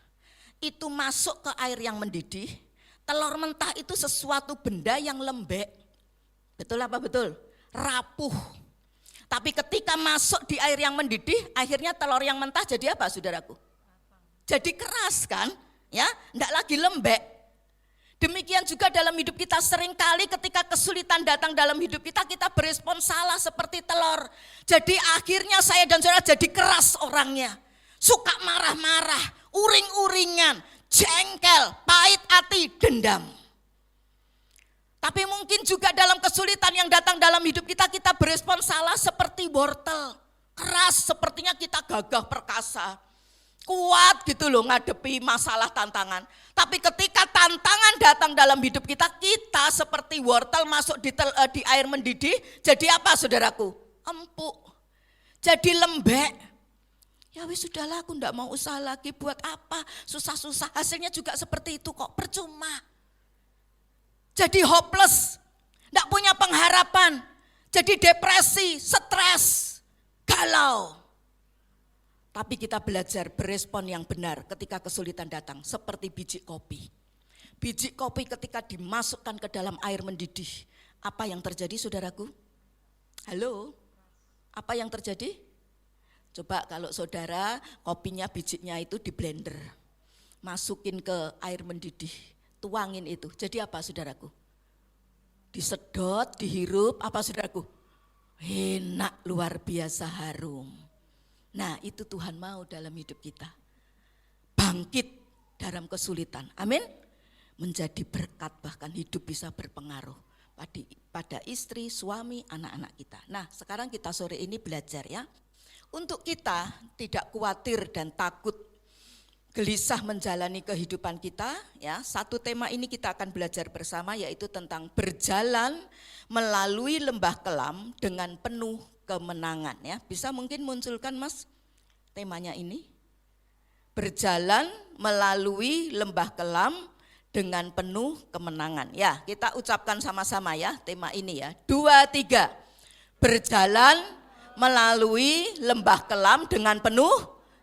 S3: itu masuk ke air yang mendidih, telur mentah itu sesuatu benda yang lembek. Betul apa betul? Rapuh. Tapi ketika masuk di air yang mendidih, akhirnya telur yang mentah jadi apa saudaraku? Jadi keras kan? Ya, enggak lagi lembek. Demikian juga dalam hidup kita, seringkali ketika kesulitan datang dalam hidup kita, kita berespon salah seperti telur. Jadi akhirnya saya dan saudara jadi keras orangnya. Suka marah-marah, uring-uringan, jengkel, pahit hati, dendam. Tapi mungkin juga dalam kesulitan yang datang dalam hidup kita, kita berespon salah seperti wortel. Keras, sepertinya kita gagah perkasa. Kuat gitu loh ngadepi masalah tantangan. Tapi ketika tantangan datang dalam hidup kita, kita seperti wortel masuk di air mendidih, jadi apa saudaraku? Empuk, jadi lembek. Ya wis sudahlah, aku enggak mau usaha lagi, buat apa susah-susah, hasilnya juga seperti itu kok, percuma. Jadi hopeless, enggak punya pengharapan, jadi depresi, stres, galau. Tapi kita belajar berespon yang benar ketika kesulitan datang, seperti biji kopi. Biji kopi ketika dimasukkan ke dalam air mendidih, apa yang terjadi saudaraku? Halo, apa yang terjadi? Coba kalau saudara kopinya bijinya itu di blender, masukin ke air mendidih, tuangin itu. Jadi apa saudaraku? Disedot, dihirup, apa saudaraku? Enak, luar biasa, harum. Nah itu Tuhan mau dalam hidup kita. Bangkit dalam kesulitan, amin. Menjadi berkat, bahkan hidup bisa berpengaruh pada istri, suami, anak-anak kita. Nah sekarang kita sore ini belajar ya. Untuk kita tidak khawatir dan takut gelisah menjalani kehidupan kita ya. Satu tema ini kita akan belajar bersama, yaitu tentang berjalan melalui lembah kelam dengan penuh kemenangan ya. Bisa mungkin munculkan Mas temanya ini? Berjalan melalui lembah kelam dengan penuh kemenangan. Ya, kita ucapkan sama-sama ya tema ini ya. 2, 3. Berjalan melalui lembah kelam dengan penuh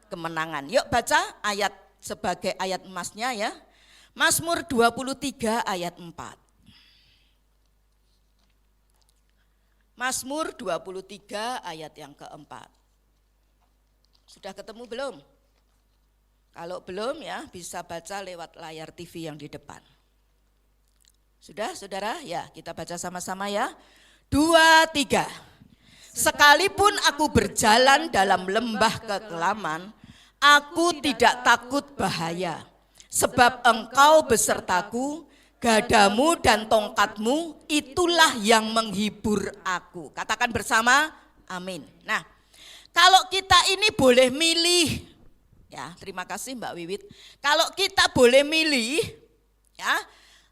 S3: kemenangan. Yuk baca ayat sebagai ayat emasnya ya. Mazmur 23 ayat 4. Mazmur 23 ayat yang keempat. Sudah ketemu belum? Kalau belum ya bisa baca lewat layar TV yang di depan. Sudah saudara? Ya kita baca sama-sama ya. 2, 3. Sekalipun aku berjalan dalam lembah kekelaman, aku tidak takut bahaya. Sebab engkau besertaku, gadamu dan tongkatmu itulah yang menghibur aku. Katakan bersama, amin. Nah, kalau kita ini boleh milih, ya terima kasih Mbak Wiwit. Kalau kita boleh milih, ya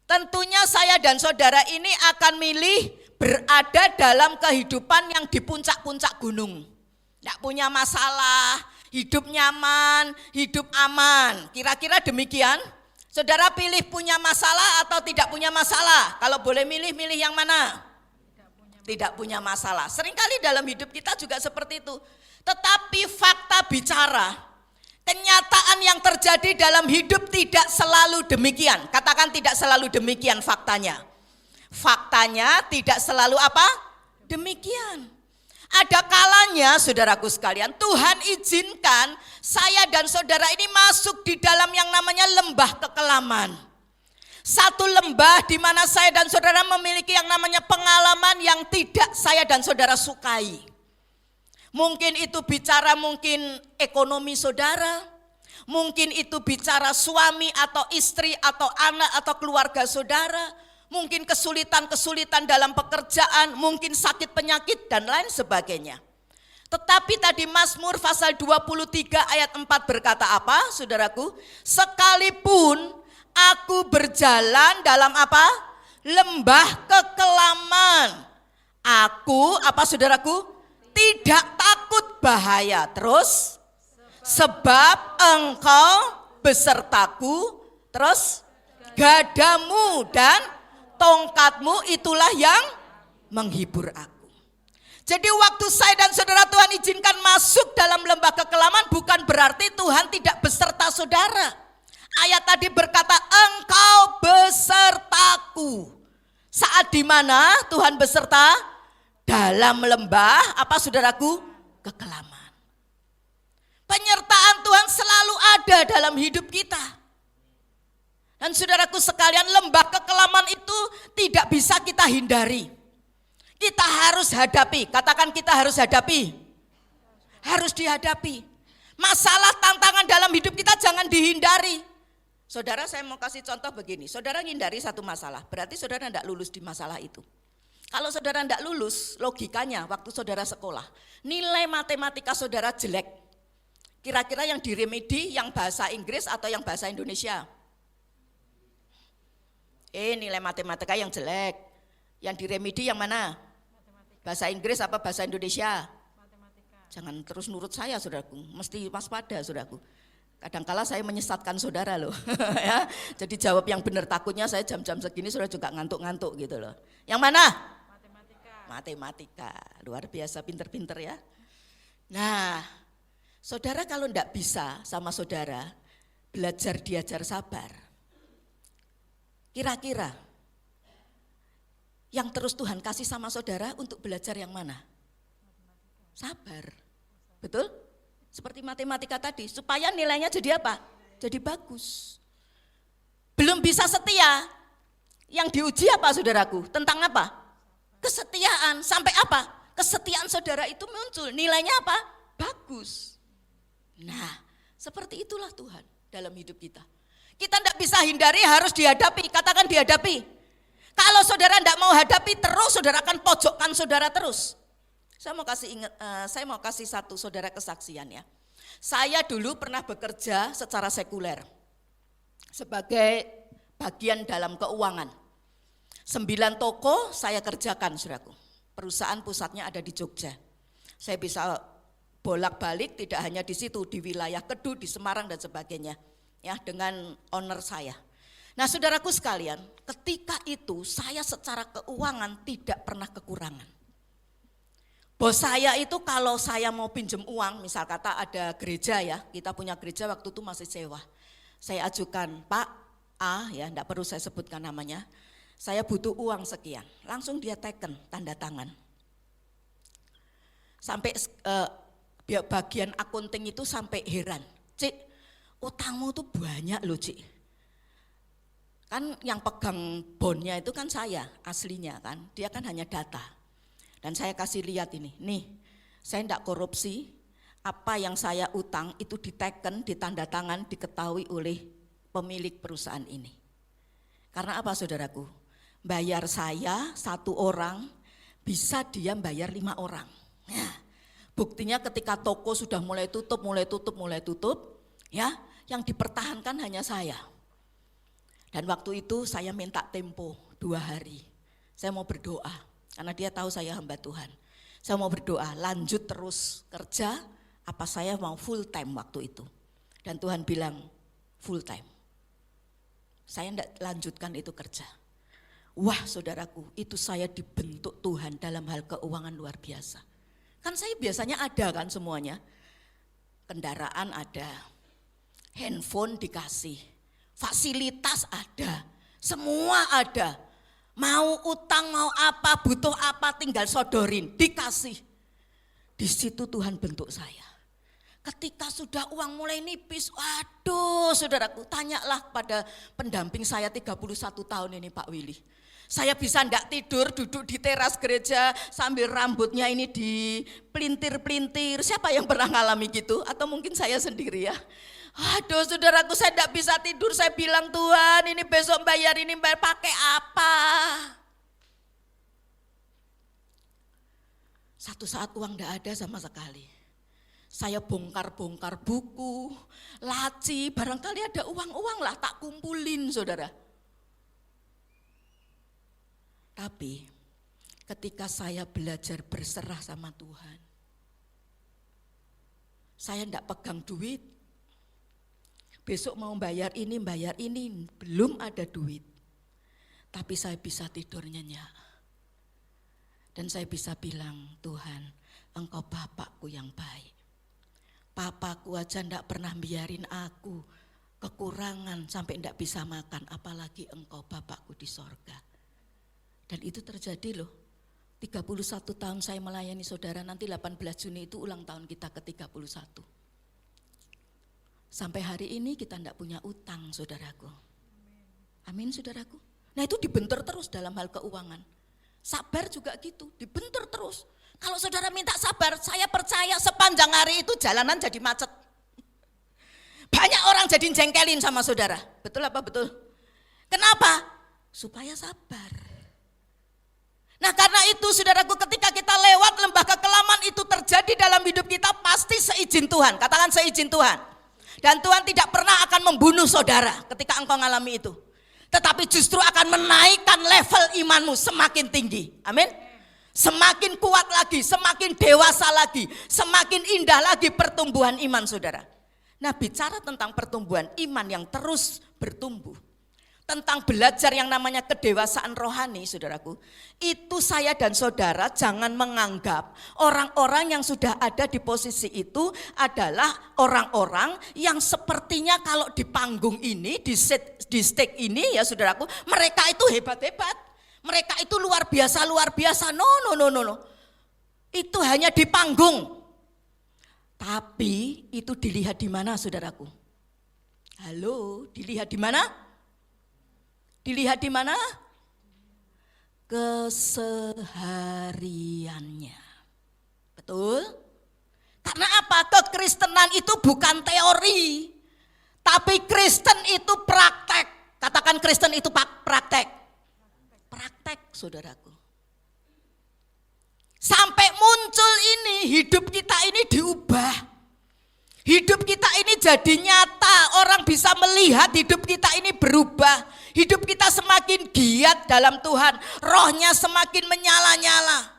S3: tentunya saya dan saudara ini akan milih berada dalam kehidupan yang di puncak-puncak gunung. Tidak punya masalah, hidup nyaman, hidup aman. Kira-kira demikian. Saudara pilih punya masalah atau tidak punya masalah? Kalau boleh milih, milih yang mana? Tidak punya masalah. Seringkali dalam hidup kita juga seperti itu. Tetapi fakta bicara, kenyataan yang terjadi dalam hidup tidak selalu demikian. Katakan tidak selalu demikian faktanya. Faktanya tidak selalu apa? Demikian. Ada kalanya saudaraku sekalian, Tuhan izinkan saya dan saudara ini masuk di dalam yang namanya lembah kekelaman. Satu lembah di mana saya dan saudara memiliki yang namanya pengalaman yang tidak saya dan saudara sukai. Mungkin itu bicara mungkin ekonomi saudara, mungkin itu bicara suami atau istri atau anak atau keluarga saudara, mungkin kesulitan-kesulitan dalam pekerjaan, mungkin sakit penyakit dan lain sebagainya. Tetapi tadi Mazmur pasal 23 ayat 4 berkata apa saudaraku? Sekalipun aku berjalan dalam apa? Lembah kekelaman. Aku apa saudaraku? Tidak takut bahaya. Terus sebab engkau besertaku. Terus gadamu dan tongkatmu itulah yang menghibur aku. Jadi waktu saya dan saudara Tuhan izinkan masuk dalam lembah kekelaman bukan berarti Tuhan tidak beserta saudara. Ayat tadi berkata engkau besertaku. Saat di mana Tuhan beserta? Dalam lembah apa saudaraku? Kekelaman. Penyertaan Tuhan selalu ada dalam hidup kita. Dan saudaraku sekalian, lembah kekelaman itu tidak bisa kita hindari. Kita harus hadapi. Katakan kita harus hadapi. Harus dihadapi. Masalah tantangan dalam hidup kita jangan dihindari. Saudara, saya mau kasih contoh begini. Saudara ngindari satu masalah, berarti saudara tidak lulus di masalah itu. Kalau saudara tidak lulus, logikanya waktu saudara sekolah, nilai matematika saudara jelek. Kira-kira yang diremedi yang bahasa Inggris atau yang bahasa Indonesia? Nilai matematika yang jelek. Yang diremedi yang mana? Bahasa Inggris apa bahasa Indonesia? Matematika. Jangan terus nurut saya saudaraku, mesti waspada saudaraku. Kadangkala saya menyesatkan saudara loh. Ya. Jadi jawab yang benar, takutnya saya jam-jam segini sudah juga ngantuk-ngantuk gitu loh. Yang mana? Matematika. Luar biasa pinter-pinter ya. Nah, saudara kalau enggak bisa sama saudara belajar diajar sabar. Kira-kira yang terus Tuhan kasih sama saudara untuk belajar yang mana? Sabar. Betul? Seperti matematika tadi, supaya nilainya jadi apa? Jadi bagus. Belum bisa setia. Yang diuji apa saudaraku? Tentang apa? Kesetiaan. Sampai apa? Kesetiaan saudara itu muncul. Nilainya apa? Bagus. Nah, seperti itulah Tuhan dalam hidup kita. Kita tidak bisa hindari, harus dihadapi. Katakan dihadapi. Kalau saudara tidak mau hadapi terus, saudara akan pojokkan saudara terus. Saya mau kasih satu saudara kesaksian ya. Saya dulu pernah bekerja secara sekuler sebagai bagian dalam keuangan. 9 toko saya kerjakan saudaraku. Perusahaan pusatnya ada di Jogja. Saya bisa bolak-balik tidak hanya di situ, di wilayah Kedu, di Semarang dan sebagainya. Ya, dengan owner saya. Nah saudaraku sekalian, ketika itu saya secara keuangan tidak pernah kekurangan. Bos saya itu kalau saya mau pinjem uang, misal kata ada gereja ya, kita punya gereja waktu itu masih sewa. Saya ajukan, Pak A ya, enggak perlu saya sebutkan namanya, saya butuh uang sekian. Langsung dia teken, tanda tangan. Sampai bagian akunting itu sampai heran, Cik, utangmu tuh banyak loh Cik. Kan yang pegang bonnya itu kan saya aslinya kan, dia kan hanya data. Dan saya kasih lihat ini, nih saya tidak korupsi, apa yang saya utang itu diteken, ditanda tangan, diketahui oleh pemilik perusahaan ini. Karena apa saudaraku? Bayar saya 1 orang, bisa dia bayar 5 orang. Nah, buktinya ketika toko sudah mulai tutup, ya, yang dipertahankan hanya saya. Dan waktu itu saya minta tempo 2 hari, saya mau berdoa. Karena dia tahu saya hamba Tuhan. Saya mau berdoa, lanjut terus kerja, apa saya mau full time waktu itu. Dan Tuhan bilang full time. Saya tidak lanjutkan itu kerja. Wah saudaraku, itu saya dibentuk Tuhan dalam hal keuangan luar biasa. Kan saya biasanya ada kan semuanya. Kendaraan ada, handphone dikasih, fasilitas ada, semua ada. Mau utang, mau apa, butuh apa, tinggal sodorin, dikasih. Di situ Tuhan bentuk saya. Ketika sudah uang mulai nipis, waduh saudaraku, tanyalah pada pendamping saya 31 tahun ini Pak Willy. Saya bisa enggak tidur duduk di teras gereja sambil rambutnya ini dipelintir-pelintir. Siapa yang pernah ngalami gitu? Atau mungkin saya sendiri ya. Aduh saudaraku, saya enggak bisa tidur. Saya bilang, Tuhan ini besok bayar ini bayar pakai apa? Satu saat uang enggak ada sama sekali. Saya bongkar-bongkar buku, laci, barangkali ada uang-uang lah tak kumpulin saudara. Tapi ketika saya belajar berserah sama Tuhan, saya enggak pegang duit. Besok mau bayar ini, belum ada duit. Tapi saya bisa tidur nyenyak. Dan saya bisa bilang, Tuhan, Engkau Bapakku yang baik. Papaku aja enggak pernah biarin aku kekurangan sampai enggak bisa makan, apalagi Engkau Bapakku di sorga. Dan itu terjadi loh. 31 tahun saya melayani saudara, nanti 18 Juni itu ulang tahun kita ke-31. Sampai hari ini kita enggak punya utang saudaraku. Amin saudaraku. Nah itu dibentur terus dalam hal keuangan. Sabar juga gitu, dibentur terus. Kalau saudara minta sabar, saya percaya sepanjang hari itu jalanan jadi macet. Banyak orang jadi jengkelin sama saudara. Betul apa betul? Kenapa? Supaya sabar. Nah karena itu saudaraku, ketika kita lewat lembah kekelaman itu terjadi dalam hidup kita pasti seizin Tuhan. Katakan seizin Tuhan. Dan Tuhan tidak pernah akan membunuh saudara ketika engkau mengalami itu. Tetapi justru akan menaikkan level imanmu semakin tinggi. Amin. Semakin kuat lagi, semakin dewasa lagi, semakin indah lagi pertumbuhan iman saudara. Nah bicara tentang pertumbuhan iman yang terus bertumbuh, tentang belajar yang namanya kedewasaan rohani saudaraku, itu saya dan saudara jangan menganggap orang-orang yang sudah ada di posisi itu adalah orang-orang yang sepertinya kalau di panggung ini, di stage ini ya saudaraku, mereka itu hebat-hebat. Mereka itu luar biasa. No. Itu hanya di panggung. Tapi itu dilihat di mana saudaraku? Halo, dilihat di mana? Dilihat di mana? Kesehariannya. Betul? Karena apa? Kekristenan itu bukan teori. Tapi Kristen itu praktek. Katakan Kristen itu praktek. Praktek saudaraku. Sampai muncul ini, hidup kita ini diubah. Hidup kita ini jadi nyata, orang bisa melihat hidup kita ini berubah. Hidup kita semakin giat dalam Tuhan, rohnya semakin menyala-nyala.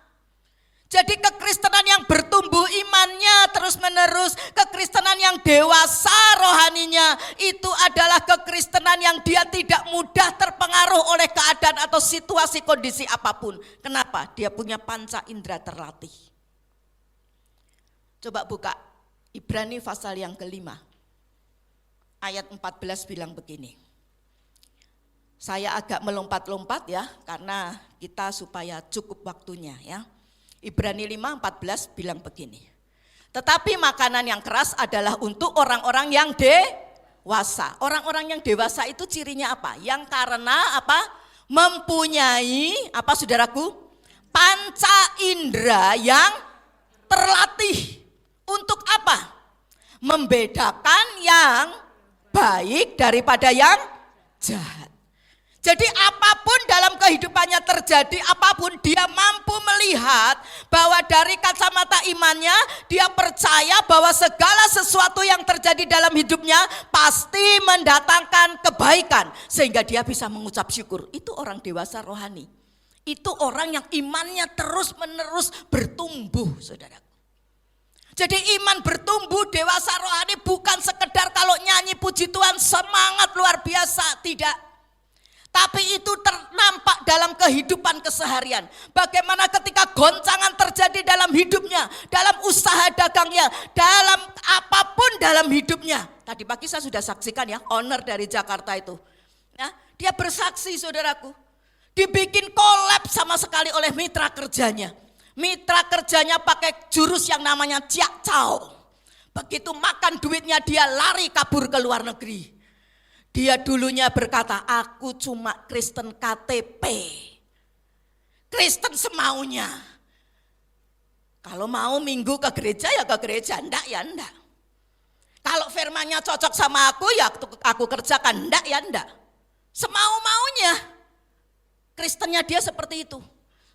S3: Jadi kekristenan yang bertumbuh imannya terus menerus, kekristenan yang dewasa rohaninya, itu adalah kekristenan yang dia tidak mudah terpengaruh oleh keadaan atau situasi kondisi apapun. Kenapa? Dia punya panca indera terlatih. Coba buka Ibrani pasal yang kelima, ayat 14 bilang begini. Saya agak melompat-lompat ya, karena kita supaya cukup waktunya ya. Ibrani 5:14 bilang begini. Tetapi makanan yang keras adalah untuk orang-orang yang dewasa. Orang-orang yang dewasa itu cirinya apa? Yang karena apa? Mempunyai apa saudaraku? Panca indera yang terlatih. Untuk apa? Membedakan yang baik daripada yang jahat. Jadi apapun dalam kehidupannya terjadi, apapun dia mampu melihat bahwa dari kacamata imannya dia percaya bahwa segala sesuatu yang terjadi dalam hidupnya pasti mendatangkan kebaikan. Sehingga dia bisa mengucap syukur. Itu orang dewasa rohani. Itu orang yang imannya terus menerus bertumbuh saudara. Jadi iman bertumbuh dewasa rohani bukan sekedar kalau nyanyi puji Tuhan semangat luar biasa, tidak. Tapi itu ternampak dalam kehidupan keseharian. Bagaimana ketika goncangan terjadi dalam hidupnya, dalam usaha dagangnya, dalam apapun dalam hidupnya. Tadi pagi saya sudah saksikan ya, owner dari Jakarta itu. Ya, dia bersaksi saudaraku. Dibikin kolaps sama sekali oleh mitra kerjanya. Mitra kerjanya pakai jurus yang namanya ciak cao. Begitu makan duitnya dia lari kabur ke luar negeri. Dia dulunya berkata, aku cuma Kristen KTP. Kristen semaunya. Kalau mau minggu ke gereja ya ke gereja, enggak ya enggak. Kalau firmannya cocok sama aku ya aku kerjakan, enggak ya enggak. Semau-maunya. Kristennya dia seperti itu.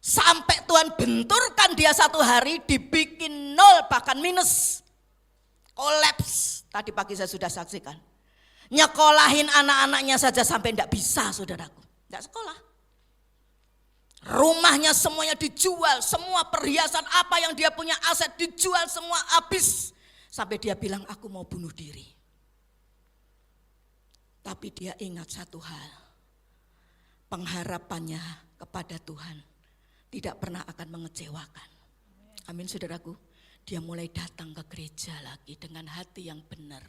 S3: Sampai Tuhan benturkan dia satu hari dibikin nol bahkan minus. Kolaps. Tadi pagi saya sudah saksikan. Nyekolahin anak-anaknya saja sampai enggak bisa saudaraku. Enggak sekolah. Rumahnya semuanya dijual, semua perhiasan apa yang dia punya aset dijual semua habis. Sampai dia bilang aku mau bunuh diri. Tapi dia ingat satu hal. Pengharapannya kepada Tuhan tidak pernah akan mengecewakan. Amin saudaraku. Dia mulai datang ke gereja lagi dengan hati yang benar.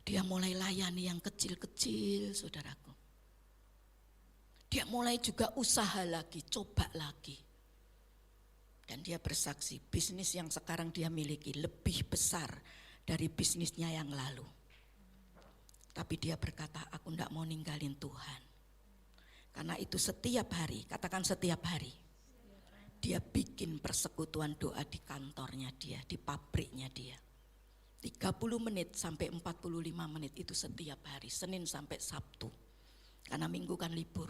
S3: Dia mulai layani yang kecil-kecil saudaraku. Dia mulai juga usaha lagi, coba lagi. Dan dia bersaksi bisnis yang sekarang dia miliki lebih besar dari bisnisnya yang lalu. Tapi dia berkata aku enggak mau ninggalin Tuhan. Karena itu setiap hari, katakan setiap hari. Dia bikin persekutuan doa di kantornya dia, di pabriknya dia. 30 menit sampai 45 menit itu setiap hari, Senin sampai Sabtu. Karena Minggu kan libur.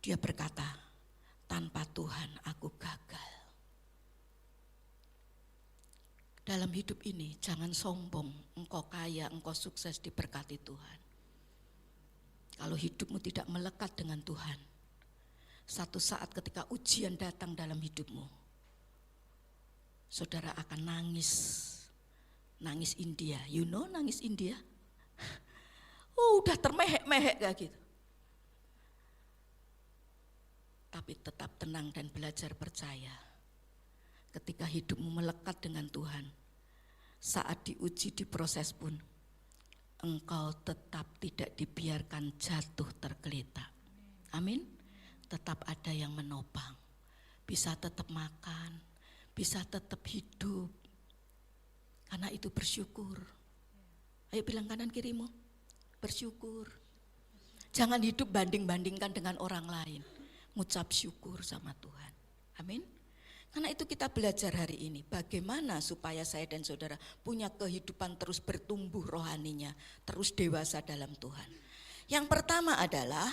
S3: Dia berkata, tanpa Tuhan aku gagal. Dalam hidup ini jangan sombong, engkau kaya, engkau sukses diberkati Tuhan. Kalau hidupmu tidak melekat dengan Tuhan, satu saat ketika ujian datang dalam hidupmu, saudara akan nangis. Nangis India, you know nangis India? Udah termehek-mehek kayak gitu. Tapi tetap tenang dan belajar percaya. Ketika hidupmu melekat dengan Tuhan, saat diuji diproses pun, engkau tetap tidak dibiarkan jatuh tergeletak. Amin. Tetap ada yang menopang. Bisa tetap makan, bisa tetap hidup. Karena itu bersyukur. Ayo bilang kanan kirimu, bersyukur. Jangan hidup banding-bandingkan dengan orang lain. Ngucap syukur sama Tuhan. Amin. Karena itu kita belajar hari ini bagaimana supaya saya dan saudara punya kehidupan terus bertumbuh rohaninya, terus dewasa dalam Tuhan. Yang pertama adalah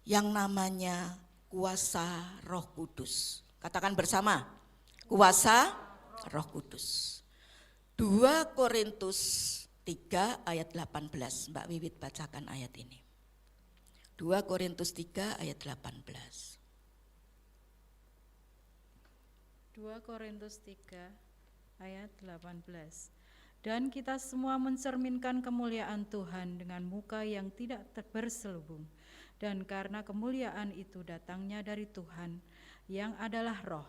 S3: yang namanya kuasa Roh Kudus. Katakan bersama, kuasa Roh Kudus. 2 Korintus 3 ayat 18, Mbak Wiwit bacakan ayat ini. 2 Korintus 3 ayat 18.
S1: 2 Korintus 3 ayat 18. Dan kita semua mencerminkan kemuliaan Tuhan dengan muka yang tidak berselubung. Dan karena kemuliaan itu datangnya dari Tuhan yang adalah Roh,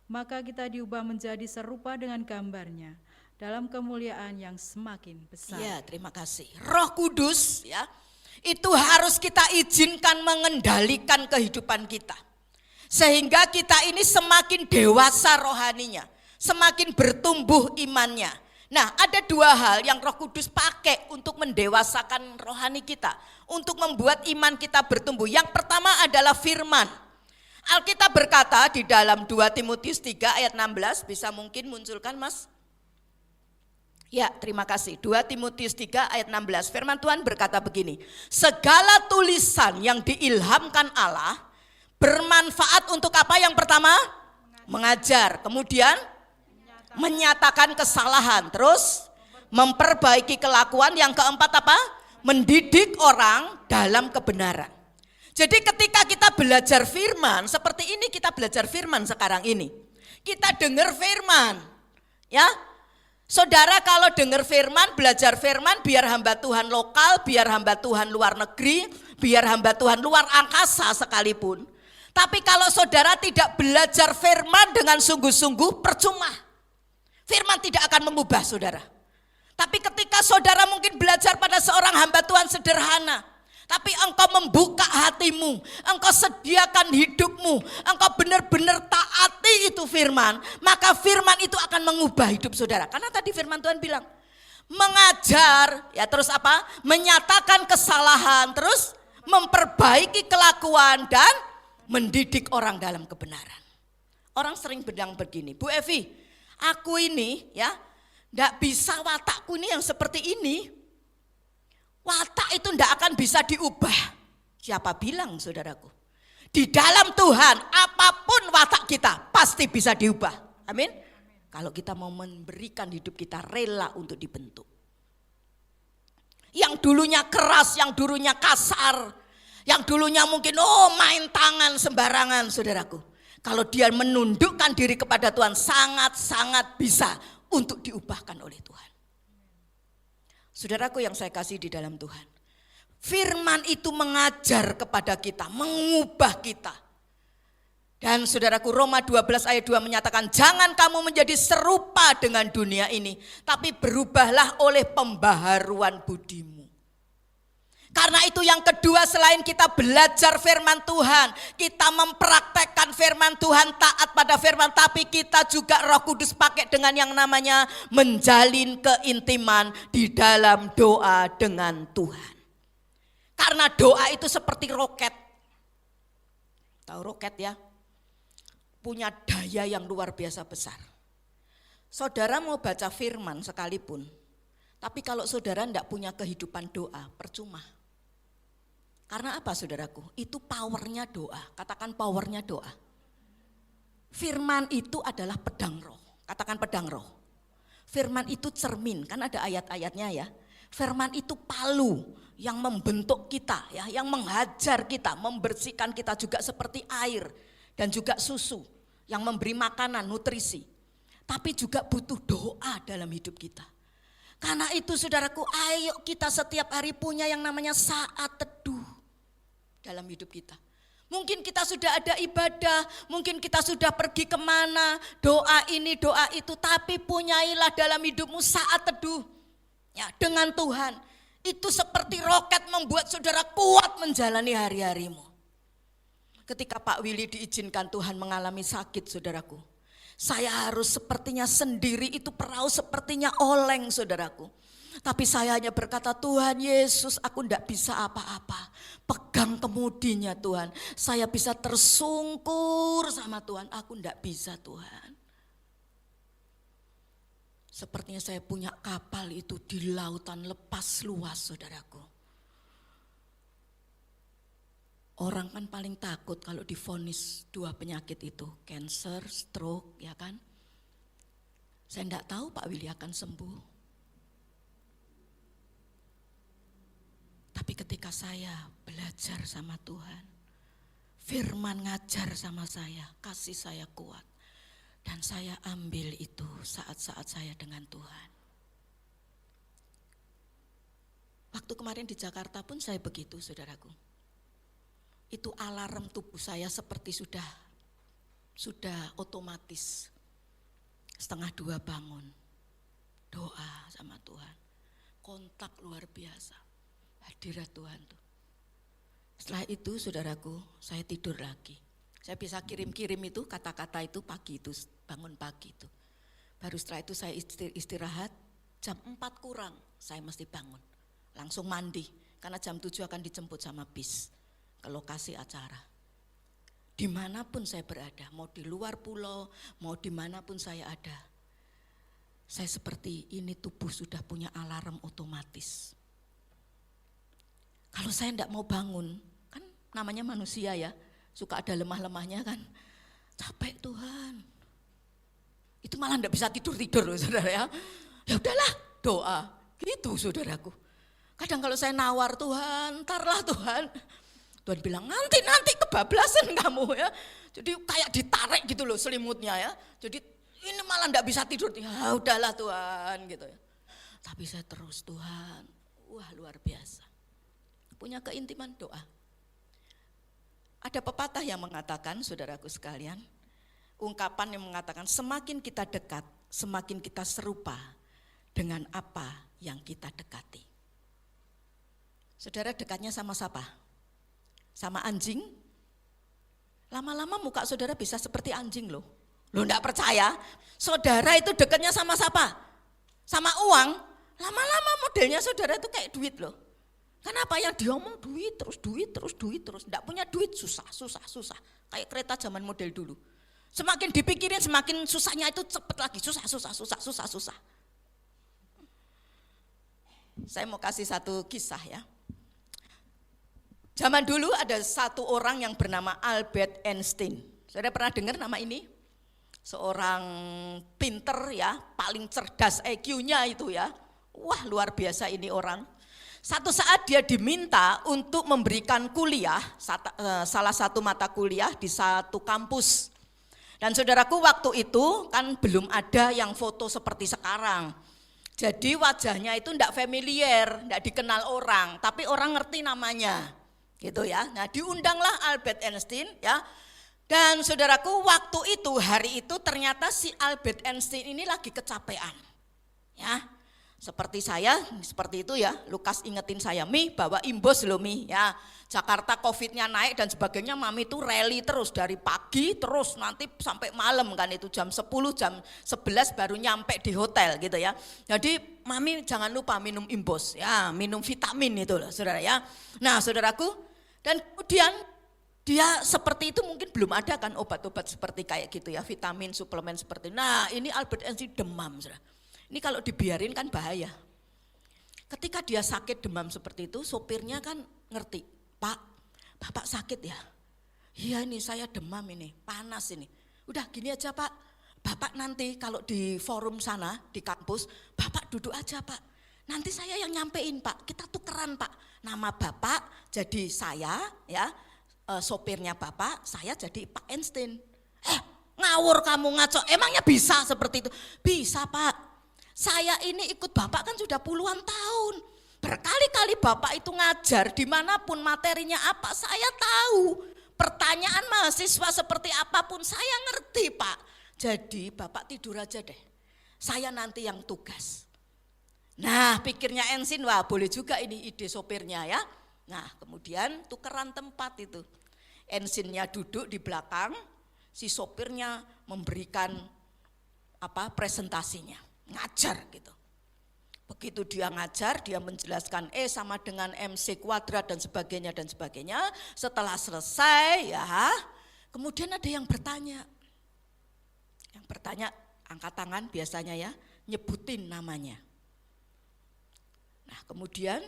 S1: maka kita diubah menjadi serupa dengan gambarnya dalam kemuliaan yang semakin besar.
S3: Ya, terima kasih. Roh Kudus ya, itu harus kita izinkan mengendalikan kehidupan kita. Sehingga kita ini semakin dewasa rohaninya, semakin bertumbuh imannya. Nah, ada 2 hal yang Roh Kudus pakai untuk mendewasakan rohani kita, untuk membuat iman kita bertumbuh. Yang pertama adalah firman. Alkitab berkata di dalam 2 Timotius 3 ayat 16, bisa mungkin munculkan Mas? Ya, terima kasih. 2 Timotius 3 ayat 16. Firman Tuhan berkata begini, segala tulisan yang diilhamkan Allah bermanfaat untuk apa? Yang pertama, mengajar. Kemudian menyatakan kesalahan. Terus memperbaiki kelakuan. Yang keempat apa? Mendidik orang dalam kebenaran. Jadi ketika kita belajar firman, seperti ini kita belajar firman sekarang ini. Kita dengar firman, ya. Saudara kalau dengar firman, belajar firman, biar hamba Tuhan lokal, biar hamba Tuhan luar negeri, biar hamba Tuhan luar angkasa sekalipun. Tapi kalau saudara tidak belajar firman dengan sungguh-sungguh, percuma. Firman tidak akan mengubah saudara. Tapi ketika saudara mungkin belajar pada seorang hamba Tuhan sederhana, tapi engkau membuka hatimu, engkau sediakan hidupmu, engkau benar-benar taati itu firman, maka firman itu akan mengubah hidup saudara. Karena tadi firman Tuhan bilang, mengajar, ya terus apa? Menyatakan kesalahan, terus memperbaiki kelakuan dan mendidik orang dalam kebenaran. Orang sering bilang begini, Bu Evi, aku ini ya, enggak bisa watakku ini yang seperti ini. Watak itu tidak akan bisa diubah. Siapa bilang saudaraku? Di dalam Tuhan apapun watak kita pasti bisa diubah. Amin. Kalau kita mau memberikan hidup kita rela untuk dibentuk. Yang dulunya keras, yang dulunya kasar, yang dulunya mungkin main tangan sembarangan saudaraku. Kalau dia menundukkan diri kepada Tuhan sangat-sangat bisa untuk diubahkan oleh Tuhan. Saudaraku yang saya kasih di dalam Tuhan, firman itu mengajar kepada kita, mengubah kita. Dan saudaraku, Roma 12 ayat 2 menyatakan, jangan kamu menjadi serupa dengan dunia ini, tapi berubahlah oleh pembaharuan budimu. Karena itu yang kedua, selain kita belajar firman Tuhan, kita mempraktekkan firman Tuhan, taat pada firman, tapi kita juga Roh Kudus pakai dengan yang namanya menjalin keintiman di dalam doa dengan Tuhan. Karena doa itu seperti roket. Tahu roket ya? Punya daya yang luar biasa besar. Saudara mau baca firman sekalipun, tapi kalau saudara tidak punya kehidupan doa, percuma. Karena apa saudaraku? Itu powernya doa. Katakan powernya doa. Firman itu adalah pedang roh. Katakan pedang roh. Firman itu cermin, kan ada ayat-ayatnya ya. Firman itu palu yang membentuk kita ya, yang menghajar kita, membersihkan kita juga seperti air dan juga susu yang memberi makanan, nutrisi. Tapi juga butuh doa dalam hidup kita. Karena itu saudaraku, ayo kita setiap hari punya yang namanya saat teduh dalam hidup kita. Mungkin kita sudah ada ibadah, mungkin kita sudah pergi kemana, doa ini, doa itu, tapi punyailah dalam hidupmu saat teduh ya, dengan Tuhan. Itu seperti roket membuat saudara kuat menjalani hari-harimu. Ketika Pak Willy diizinkan Tuhan mengalami sakit saudaraku, saya harus sepertinya sendiri, itu perahu sepertinya oleng saudaraku. Tapi saya hanya berkata, Tuhan Yesus, aku tidak bisa apa-apa. Pegang kemudinya Tuhan. Saya bisa tersungkur sama Tuhan. Aku tidak bisa Tuhan. Sepertinya saya punya kapal itu di lautan lepas luas saudaraku. Orang kan paling takut kalau divonis 2 penyakit itu. Cancer, stroke, ya kan. Saya tidak tahu Pak Willy akan sembuh. Tapi ketika saya belajar sama Tuhan, firman ngajar sama saya, kasih saya kuat. Dan saya ambil itu saat-saat saya dengan Tuhan. Waktu kemarin di Jakarta pun saya begitu saudaraku. Itu alarm tubuh saya seperti sudah otomatis. 1:30 bangun, doa sama Tuhan, kontak luar biasa. Hadirat Tuhan tuh. Setelah itu saudaraku, saya tidur lagi. Saya bisa kirim-kirim itu kata-kata itu pagi itu, bangun pagi itu. Baru setelah itu saya istirahat, jam 4 kurang saya mesti bangun. Langsung mandi, karena jam 7 akan dijemput sama bis ke lokasi acara. Dimanapun saya berada, mau di luar pulau, mau dimanapun saya ada. Saya seperti ini tubuh sudah punya alarm otomatis. Kalau saya tidak mau bangun, kan namanya manusia ya, suka ada lemah-lemahnya kan. Capek Tuhan. Itu malah tidak bisa tidur-tidur loh saudara ya. Ya udahlah doa, gitu saudaraku. Kadang kalau saya nawar Tuhan, ntarlah Tuhan. Tuhan bilang nanti kebablasan kamu ya. Jadi kayak ditarik gitu loh selimutnya ya. Jadi ini malah enggak bisa tidur. Ya udahlah Tuhan gitu ya. Tapi saya terus Tuhan, wah luar biasa. Punya keintiman doa. Ada pepatah yang mengatakan, saudaraku sekalian, ungkapan yang mengatakan semakin kita dekat, semakin kita serupa dengan apa yang kita dekati. Saudara dekatnya sama siapa? Sama anjing? Lama-lama muka saudara bisa seperti anjing loh. Lo enggak percaya? Saudara itu dekatnya sama siapa? Sama uang. Lama-lama modelnya saudara itu kayak duit loh. Kenapa yang diomong duit terus. Enggak punya duit susah. Kayak kereta zaman model dulu. Semakin dipikirin semakin susahnya itu cepet lagi. Susah. Saya mau kasih satu kisah ya. Zaman dulu ada satu orang yang bernama Albert Einstein. Saudara pernah dengar nama ini? Seorang pinter ya, paling cerdas IQ-nya itu ya. Wah luar biasa ini orang. Satu saat dia diminta untuk memberikan kuliah, salah satu mata kuliah di satu kampus. Dan saudaraku waktu itu kan belum ada yang foto seperti sekarang. Jadi wajahnya itu enggak familiar, enggak dikenal orang, tapi orang ngerti namanya. Gitu ya. Nah, diundanglah Albert Einstein ya. Dan saudaraku waktu itu hari itu ternyata si Albert Einstein ini lagi kecapean. Ya. Seperti saya, seperti itu ya. Lukas ingetin saya, "Mi, bawa imbos loh Mi ya. Jakarta Covid-nya naik dan sebagainya, Mami itu rally terus dari pagi terus nanti sampai malam kan itu jam 10, jam 11 baru nyampe di hotel gitu ya. Jadi Mami jangan lupa minum imbos ya, minum vitamin itu loh Saudara ya. Nah, saudaraku, dan kemudian dia seperti itu mungkin belum ada kan obat-obat seperti kayak gitu ya, vitamin, suplemen seperti. Nah, ini Albert Einstein demam Saudara. Ini kalau dibiarin kan bahaya. Ketika dia sakit demam seperti itu, sopirnya kan ngerti, "Pak, Bapak sakit ya?" "Iya nih saya demam ini, panas ini." "Udah gini aja Pak, Bapak nanti kalau di forum sana, di kampus, Bapak duduk aja Pak. Nanti saya yang nyampein Pak, kita tukeran Pak. Nama Bapak jadi saya ya, sopirnya Bapak, saya jadi Pak Einstein." Ngawur kamu, ngaco, emangnya bisa seperti itu? "Bisa Pak. Saya ini ikut Bapak kan sudah puluhan tahun. Berkali-kali Bapak itu ngajar dimanapun materinya apa saya tahu. Pertanyaan mahasiswa seperti apapun saya ngerti Pak. Jadi Bapak tidur aja deh. Saya nanti yang tugas." Nah pikirnya Einstein, wah boleh juga ini ide sopirnya ya. Nah kemudian tukeran tempat itu. Einsteinnya duduk di belakang, si sopirnya memberikan presentasinya. Ngajar gitu. Begitu dia ngajar, dia menjelaskan E sama dengan MC kuadrat dan sebagainya dan sebagainya. Setelah selesai ya, kemudian ada yang bertanya. Yang bertanya angkat tangan biasanya ya, nyebutin namanya. Nah kemudian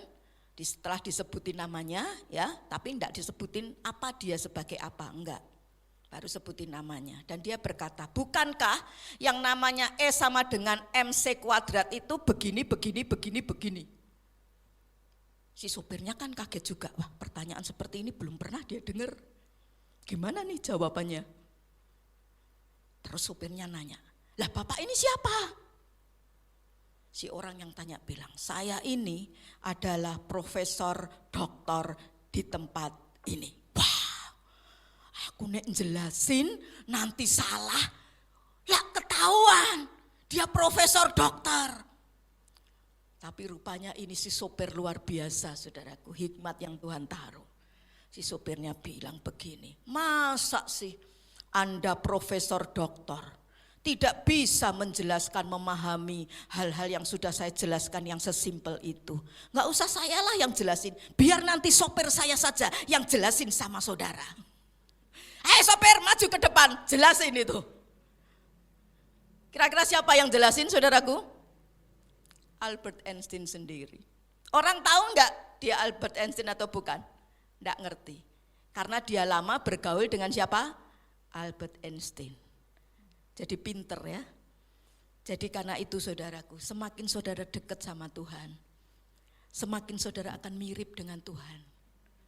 S3: setelah disebutin namanya ya, tapi enggak disebutin apa dia sebagai apa, enggak. Baru sebutin namanya dan dia berkata, "Bukankah yang namanya E sama dengan MC kuadrat itu begini. Si sopirnya kan kaget juga, wah pertanyaan seperti ini belum pernah dia dengar. Gimana nih jawabannya? Terus sopirnya nanya, "Lah Bapak ini siapa?" Si orang yang tanya bilang, "Saya ini adalah profesor doktor di tempat ini." Aku nek jelasin nanti salah, lah ketahuan dia profesor dokter. Tapi rupanya ini si sopir luar biasa saudaraku, hikmat yang Tuhan taruh. Si sopirnya bilang begini, "Masa sih Anda profesor dokter tidak bisa menjelaskan, memahami hal-hal yang sudah saya jelaskan yang sesimpel itu? Gak usah sayalah yang jelasin, biar nanti sopir saya saja yang jelasin sama saudara. Sopir maju ke depan, jelasin itu." Kira-kira siapa yang jelasin saudaraku? Albert Einstein sendiri. Orang tahu enggak dia Albert Einstein atau bukan? Enggak ngerti. Karena dia lama bergaul dengan siapa? Albert Einstein. Jadi pinter ya. Jadi karena itu saudaraku, semakin saudara dekat sama Tuhan, semakin saudara akan mirip dengan Tuhan.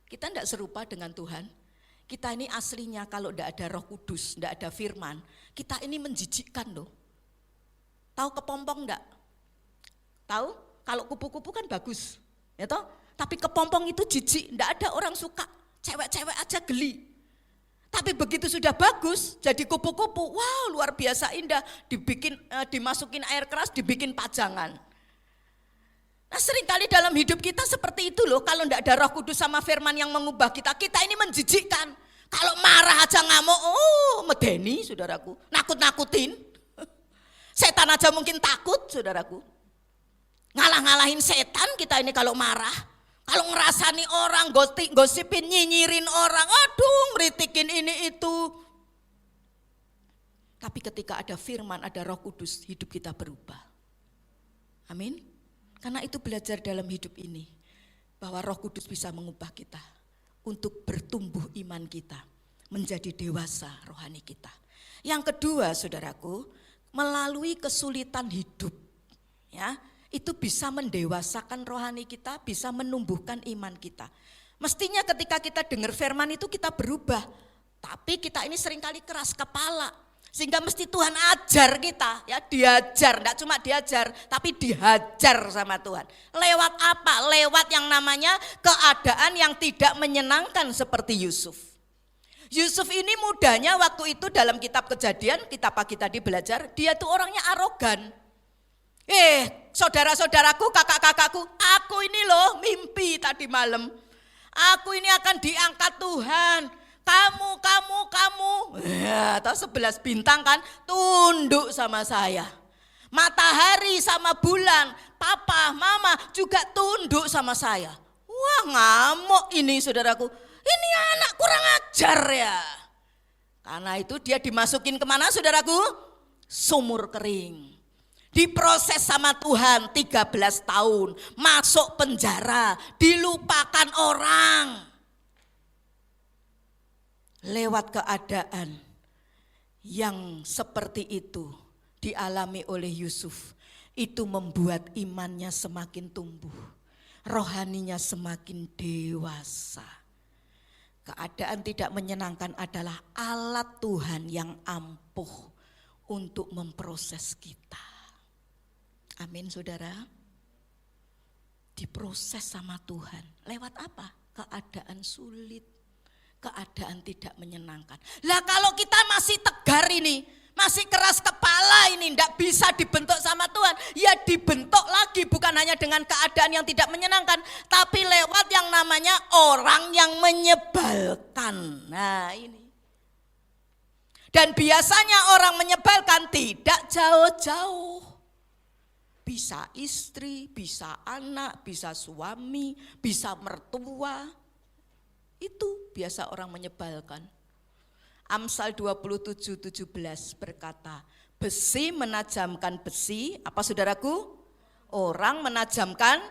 S3: Kita enggak serupa dengan Tuhan. Kita ini aslinya kalau enggak ada Roh Kudus, enggak ada firman, kita ini menjijikkan loh. Tahu kepompong enggak? Tahu? Kalau kupu-kupu kan bagus, ya toh? Tapi kepompong itu jijik, enggak ada orang suka. Cewek-cewek aja geli. Tapi begitu sudah bagus, jadi kupu-kupu, wow luar biasa indah, dimasukin air keras, dibikin pajangan. Nah seringkali dalam hidup kita seperti itu loh, kalau enggak ada Roh Kudus sama firman yang mengubah kita ini menjijikkan. Kalau marah aja ngamuk, medeni saudaraku, nakut-nakutin. Setan aja mungkin takut saudaraku. Ngalah-ngalahin setan kita ini kalau marah. Kalau ngerasani orang, gosipin, nyinyirin orang, aduh meritikin ini itu. Tapi ketika ada firman, ada Roh Kudus, hidup kita berubah. Amin. Karena itu belajar dalam hidup ini, bahwa Roh Kudus bisa mengubah kita untuk bertumbuh iman kita, menjadi dewasa rohani kita. Yang kedua saudaraku, melalui kesulitan hidup, ya, itu bisa mendewasakan rohani kita, bisa menumbuhkan iman kita. Mestinya ketika kita dengar firman itu kita berubah, tapi kita ini seringkali keras kepala. Sehingga mesti Tuhan ajar kita, ya diajar, enggak cuma diajar, tapi dihajar sama Tuhan. Lewat apa? Lewat yang namanya keadaan yang tidak menyenangkan seperti Yusuf. Yusuf ini mudanya waktu itu dalam kitab Kejadian, kitab pagi tadi belajar, dia tuh orangnya arogan. Saudara-saudaraku, kakak-kakakku, aku ini loh mimpi tadi malam. Aku ini akan diangkat Tuhan. Kamu. Ya, atau 11 bintang kan tunduk sama saya. Matahari sama bulan, papa, mama juga tunduk sama saya. Wah ngamuk ini saudaraku. Ini anak kurang ajar ya. Karena itu dia dimasukin kemana saudaraku? Sumur kering. Diproses sama Tuhan 13 tahun, masuk penjara, dilupakan orang. Lewat keadaan yang seperti itu dialami oleh Yusuf, itu membuat imannya semakin tumbuh, rohaninya semakin dewasa. Keadaan tidak menyenangkan adalah alat Tuhan yang ampuh untuk memproses kita. Amin saudara. Diproses sama Tuhan. Lewat apa? Keadaan sulit. Keadaan tidak menyenangkan. Lah kalau kita masih tegar ini, masih keras kepala ini, tidak bisa dibentuk sama Tuhan. Ya dibentuk lagi, bukan hanya dengan keadaan yang tidak menyenangkan, tapi lewat yang namanya orang yang menyebalkan. Nah ini. Dan biasanya orang menyebalkan tidak jauh-jauh. Bisa istri, bisa anak, bisa suami, bisa mertua. Itu biasa orang menyebalkan. Amsal 27:17 berkata, besi menajamkan besi, apa saudaraku? Orang menajamkan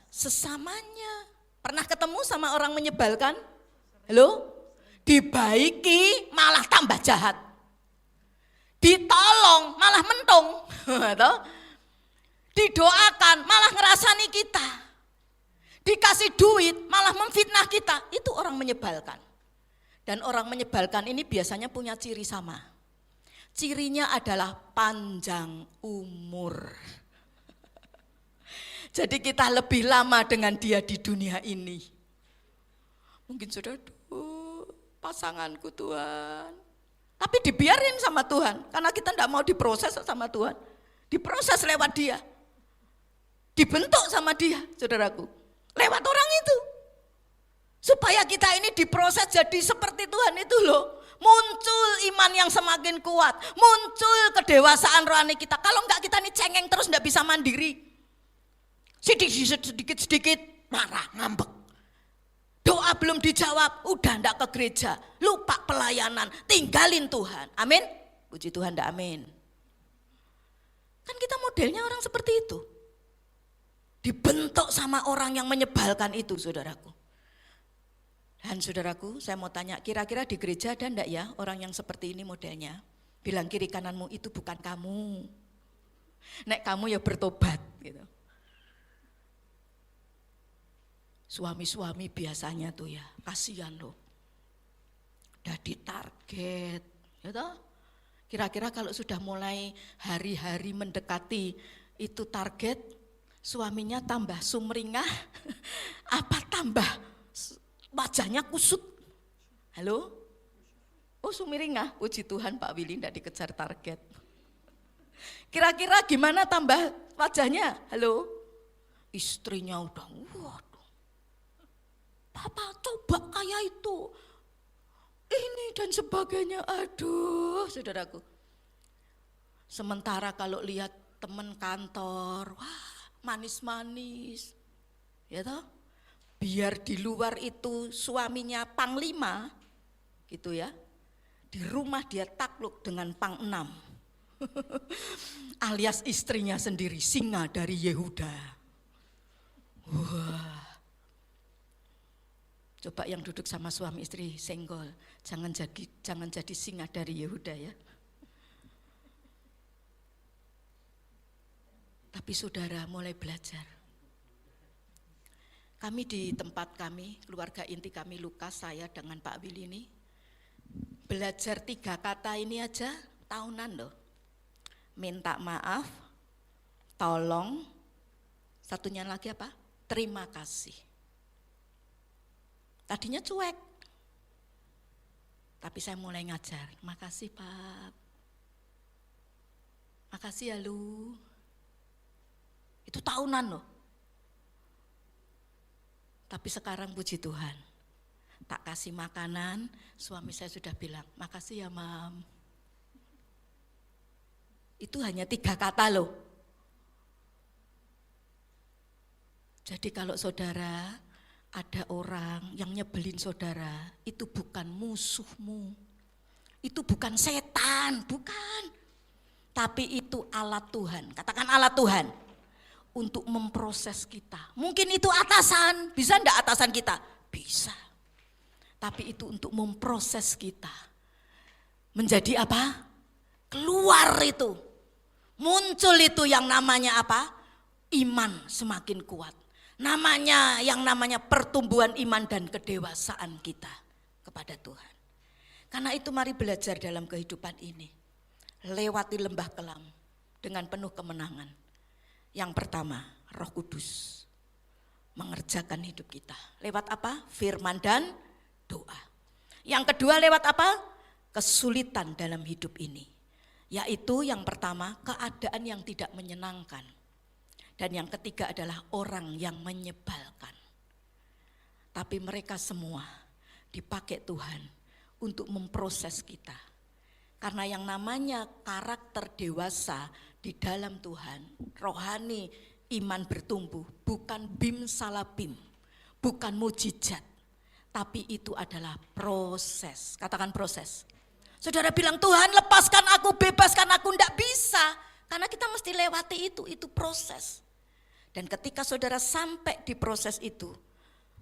S3: sesamanya. Pernah ketemu sama orang menyebalkan? Halo? Dibaiki malah tambah jahat. Ditolong malah mentung. Didoakan malah ngerasani kita. Dikasih duit malah memfitnah kita. Itu orang menyebalkan. Dan orang menyebalkan ini biasanya punya ciri sama. Cirinya adalah panjang umur. Jadi kita lebih lama dengan dia di dunia ini. Mungkin sudah, pasanganku Tuhan. Tapi dibiarin sama Tuhan. Karena kita tidak mau diproses sama Tuhan. Diproses lewat dia. Dibentuk sama dia, saudaraku. Lewat orang itu. Supaya kita ini diproses jadi seperti Tuhan itu loh. Muncul iman yang semakin kuat. Muncul kedewasaan rohani kita. Kalau enggak kita ini cengeng terus enggak bisa mandiri. Sedikit-sedikit marah, ngambek. Doa belum dijawab, udah enggak ke gereja. Lupa pelayanan, tinggalin Tuhan. Amin? Puji Tuhan, enggak amin. Kan kita modelnya orang seperti itu. Dibentuk sama orang yang menyebalkan itu, saudaraku. Dan saudaraku, saya mau tanya, kira-kira di gereja ada enggak ya orang yang seperti ini modelnya? Bilang kiri kananmu itu bukan kamu. Nek kamu ya bertobat gitu. Suami-suami biasanya tuh ya, kasihan loh. Udah ditarget, gitu. Kira-kira kalau sudah mulai hari-hari mendekati itu target, suaminya tambah sumringah, apa tambah wajahnya kusut? Halo? Oh sumringah, puji Tuhan Pak Willy tidak dikejar target. Kira-kira gimana tambah wajahnya? Halo? Istrinya udah, waduh, Papa coba kayak itu. Ini dan sebagainya, aduh saudaraku. Sementara kalau lihat teman kantor, wah manis-manis, ya toh. Biar di luar itu suaminya panglima, gitu ya. Di rumah dia takluk dengan pang 6. Alias istrinya sendiri singa dari Yehuda. Wah. Coba yang duduk sama suami istri senggol, jangan jadi singa dari Yehuda ya. Tapi saudara mulai belajar. Kami di tempat kami, keluarga inti kami Lukas, saya dengan Pak Willy ini, belajar 3 kata ini aja tahunan loh. Minta maaf, tolong, satunya lagi apa? Terima kasih. Tadinya cuek, tapi saya mulai ngajar. Makasih Pak, makasih ya Lu. Itu tahunan loh. Tapi sekarang puji Tuhan, tak kasih makanan, suami saya sudah bilang, makasih ya Mam. Itu hanya 3 kata loh. Jadi kalau saudara ada orang yang nyebelin saudara, itu bukan musuhmu, itu bukan setan, bukan. Tapi itu alat Tuhan, katakan alat Tuhan untuk memproses kita. Mungkin itu atasan, bisa enggak atasan kita? Bisa. Tapi itu untuk memproses kita. Menjadi apa? Keluar itu. Muncul itu yang namanya apa? Iman semakin kuat. Yang namanya pertumbuhan iman dan kedewasaan kita kepada Tuhan. Karena itu mari belajar dalam kehidupan ini. Lewati lembah kelam dengan penuh kemenangan. Yang pertama, Roh Kudus mengerjakan hidup kita. Lewat apa? Firman dan doa. Yang kedua lewat apa? Kesulitan dalam hidup ini. Yaitu yang pertama, keadaan yang tidak menyenangkan. Dan yang ketiga adalah orang yang menyebalkan. Tapi mereka semua dipakai Tuhan untuk memproses kita. Karena yang namanya karakter dewasa di dalam Tuhan, rohani iman bertumbuh, bukan bim salah bim, bukan mujizat. Tapi itu adalah proses, katakan proses. Saudara bilang Tuhan lepaskan aku, bebaskan aku, enggak bisa. Karena kita mesti lewati itu proses. Dan ketika saudara sampai di proses itu,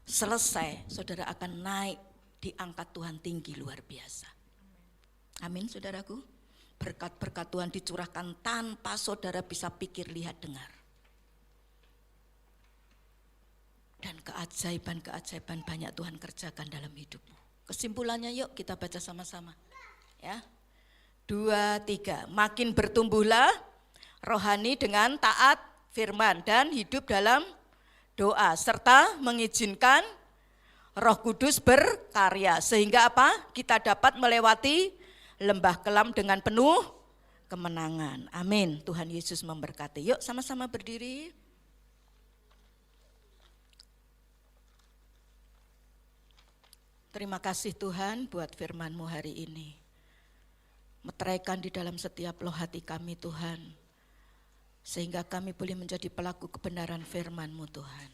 S3: selesai, saudara akan naik diangkat Tuhan tinggi luar biasa. Amin saudaraku. Berkat-berkat Tuhan dicurahkan tanpa saudara bisa pikir, lihat, dengar. Dan keajaiban-keajaiban banyak Tuhan kerjakan dalam hidupmu. Kesimpulannya yuk kita baca sama-sama. Ya. 2, 3. Makin bertumbuhlah rohani dengan taat firman dan hidup dalam doa serta mengizinkan Roh Kudus berkarya sehingga apa? Kita dapat melewati lembah kelam dengan penuh kemenangan. Amin. Tuhan Yesus memberkati. Yuk sama-sama berdiri. Terima kasih Tuhan buat firman-Mu hari ini. Meteraikan di dalam setiap loh hati kami Tuhan. Sehingga kami boleh menjadi pelaku kebenaran firman-Mu Tuhan.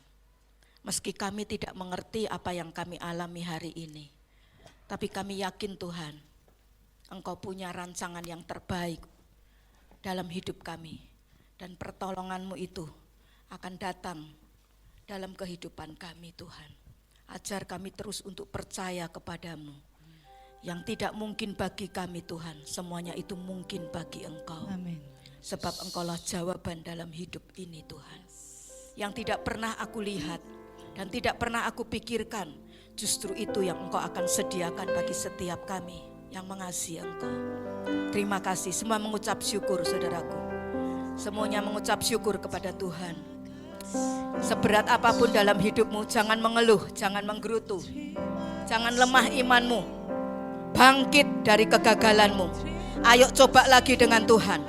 S3: Meski kami tidak mengerti apa yang kami alami hari ini. Tapi kami yakin Tuhan, Engkau punya rancangan yang terbaik dalam hidup kami. Dan pertolongan-Mu itu akan datang dalam kehidupan kami Tuhan. Ajar kami terus untuk percaya kepadamu. Yang tidak mungkin bagi kami Tuhan, semuanya itu mungkin bagi Engkau.
S1: Amin.
S3: Sebab Engkaulah jawaban dalam hidup ini Tuhan. Yang tidak pernah aku lihat dan tidak pernah aku pikirkan, justru itu yang Engkau akan sediakan bagi setiap kami yang mengasihi Engkau. Terima kasih, semua mengucap syukur saudaraku. Semuanya mengucap syukur kepada Tuhan. Seberat apapun dalam hidupmu, jangan mengeluh, jangan menggerutu. Jangan lemah imanmu. Bangkit dari kegagalanmu. Ayo coba lagi dengan Tuhan.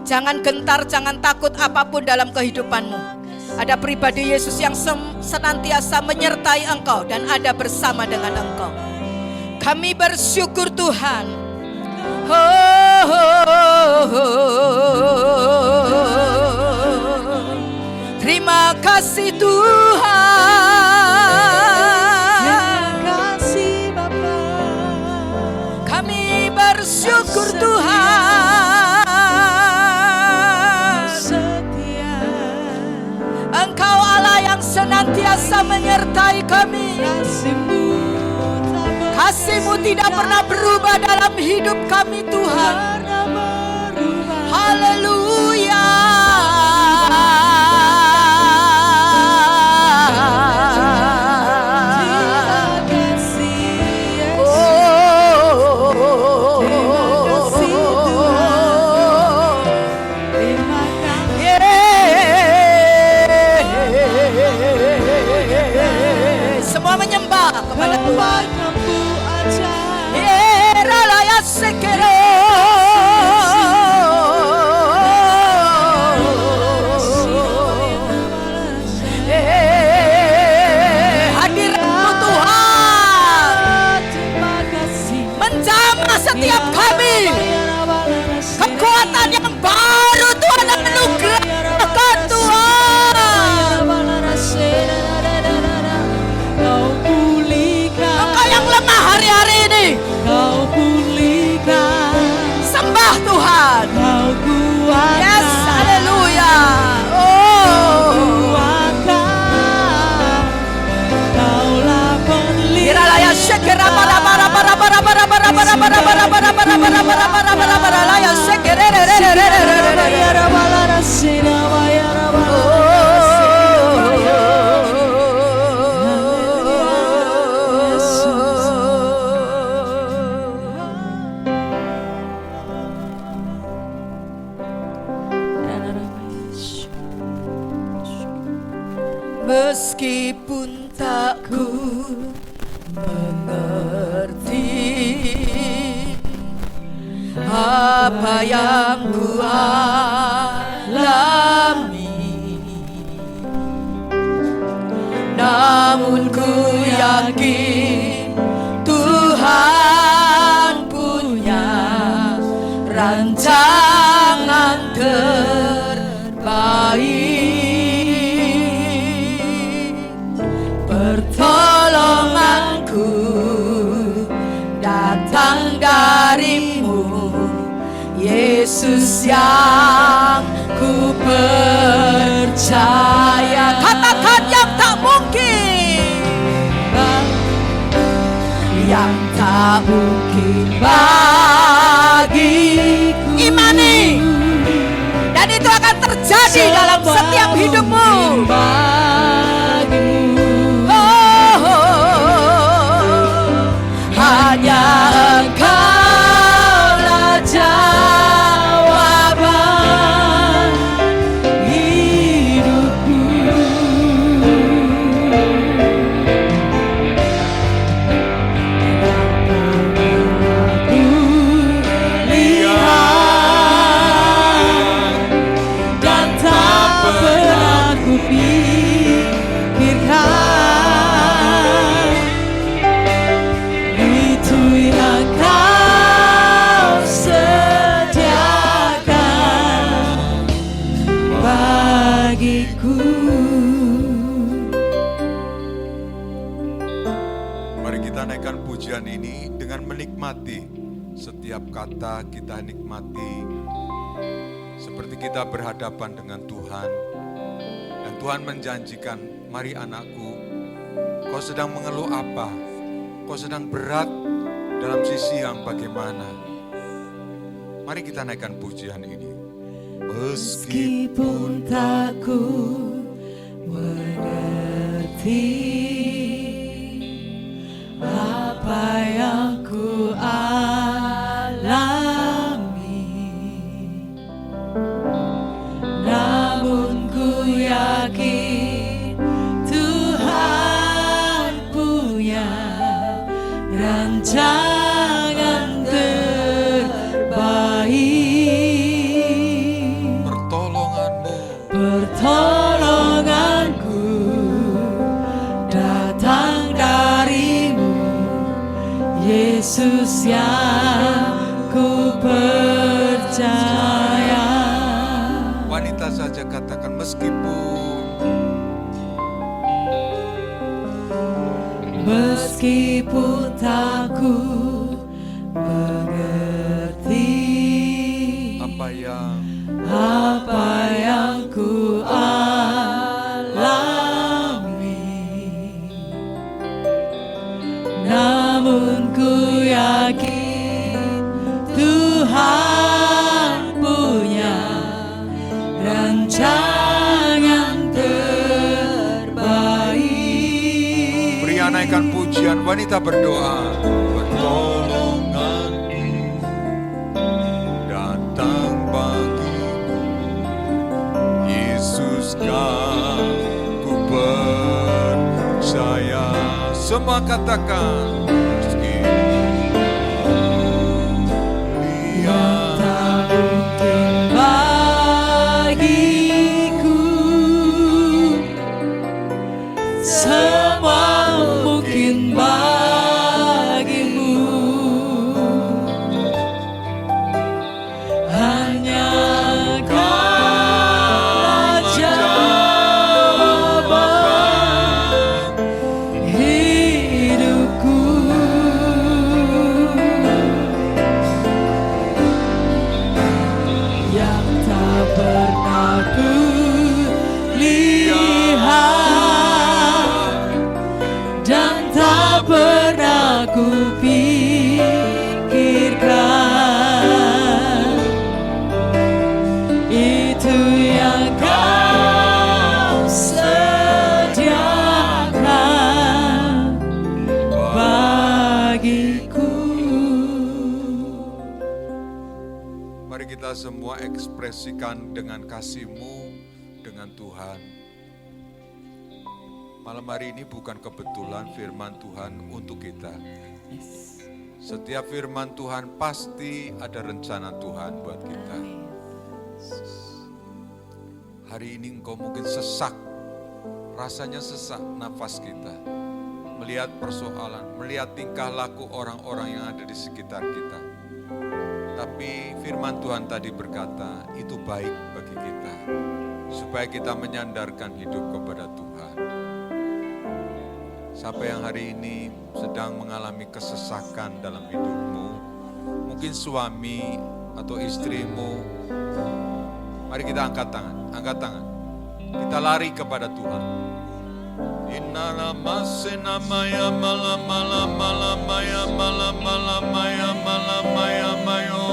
S3: Jangan gentar, jangan takut apapun dalam kehidupanmu. Ada pribadi Yesus yang senantiasa menyertai engkau dan ada bersama dengan engkau. Kami bersyukur Tuhan. Terima kasih Tuhan.
S1: Terima kasih Bapa.
S3: Kami bersyukur Tuhan.
S1: Setia.
S3: Engkau Allah yang senantiasa menyertai kami. Kasih-Mu tidak pernah berubah dalam hidup kami Tuhan. Haleluya. Semua menyembah kepada Tuhan. Hadirmu Tuhan menjamah setiap kami. Kekuatan yang baru Tuhan anugerahkan Tuhan. Engkau yang lemah hari-hari ini,
S1: Kau pulihkan,
S3: sembah Tuhan.
S1: Kau kuatkan,
S3: Yes, haleluya.
S1: kuatkan, Kaulah pelita.
S3: Iralaya shekera para para para para para para para para para para para para para para para para laya shekere re re re re re re re. Meskipun tak ku mengerti apa yang ku alami, namun ku yakin Tuhan punya rancangan terbaik. Pertolonganku datang darimu, Yesus yang ku percaya. Katakan yang tak mungkin, yang tak mungkin bagiku. Imani, dan itu akan terjadi dalam setiap hidupmu. Hanya Engkaulah jawaban hidupku. Aku lihat dan tak pernah kupikirkan.
S2: Mari kita naikkan pujian ini dengan menikmati. Setiap kata kita nikmati seperti kita berhadapan dengan Tuhan. Dan Tuhan menjanjikan, mari anakku, kau sedang mengeluh apa? Kau sedang berat dalam sisi yang bagaimana? Mari kita naikkan pujian ini.
S1: Meskipun tak ku mengerti apa yang ku alami, rancangan terbaik. Pertolonganku datang darimu, Yesus yang ku percaya.
S2: Wanita saja katakan,
S1: meskipun tak ku mengerti apa yang ku alami, namun ku yakin Tuhan punya rancangan terbaik.
S2: beri naikkan pujian, wanita berdoa. Pertolonganku datang bagiku, Yesus kan ku percaya. Semua katakan,
S1: Tak mungkin bagiku, semua mungkin bagimu. Hanya Kau jawaban hidupku. Yang tak pernah ku lihat dan tak pernah ku pikirkan, itu yang Kau sediakan bagiku.
S2: mari kita semua ekspresikan dengan kasih-Mu dengan Tuhan. Malam hari ini bukan kebetulan firman Tuhan untuk kita. Setiap firman Tuhan pasti ada rencana Tuhan buat kita. Hari ini engkau mungkin sesak, rasanya sesak nafas kita. Melihat persoalan, melihat tingkah laku orang-orang yang ada di sekitar kita. Tapi firman Tuhan tadi berkata, itu baik bagi kita. Supaya kita menyandarkan hidup kepada Tuhan. Siapa yang hari ini sedang mengalami kesesakan dalam hidupmu, mungkin suami atau istrimu, mari kita angkat tangan. Kita lari kepada Tuhan. Innalamasena maya malam malam malam maya malam malam maya malam maya mayo.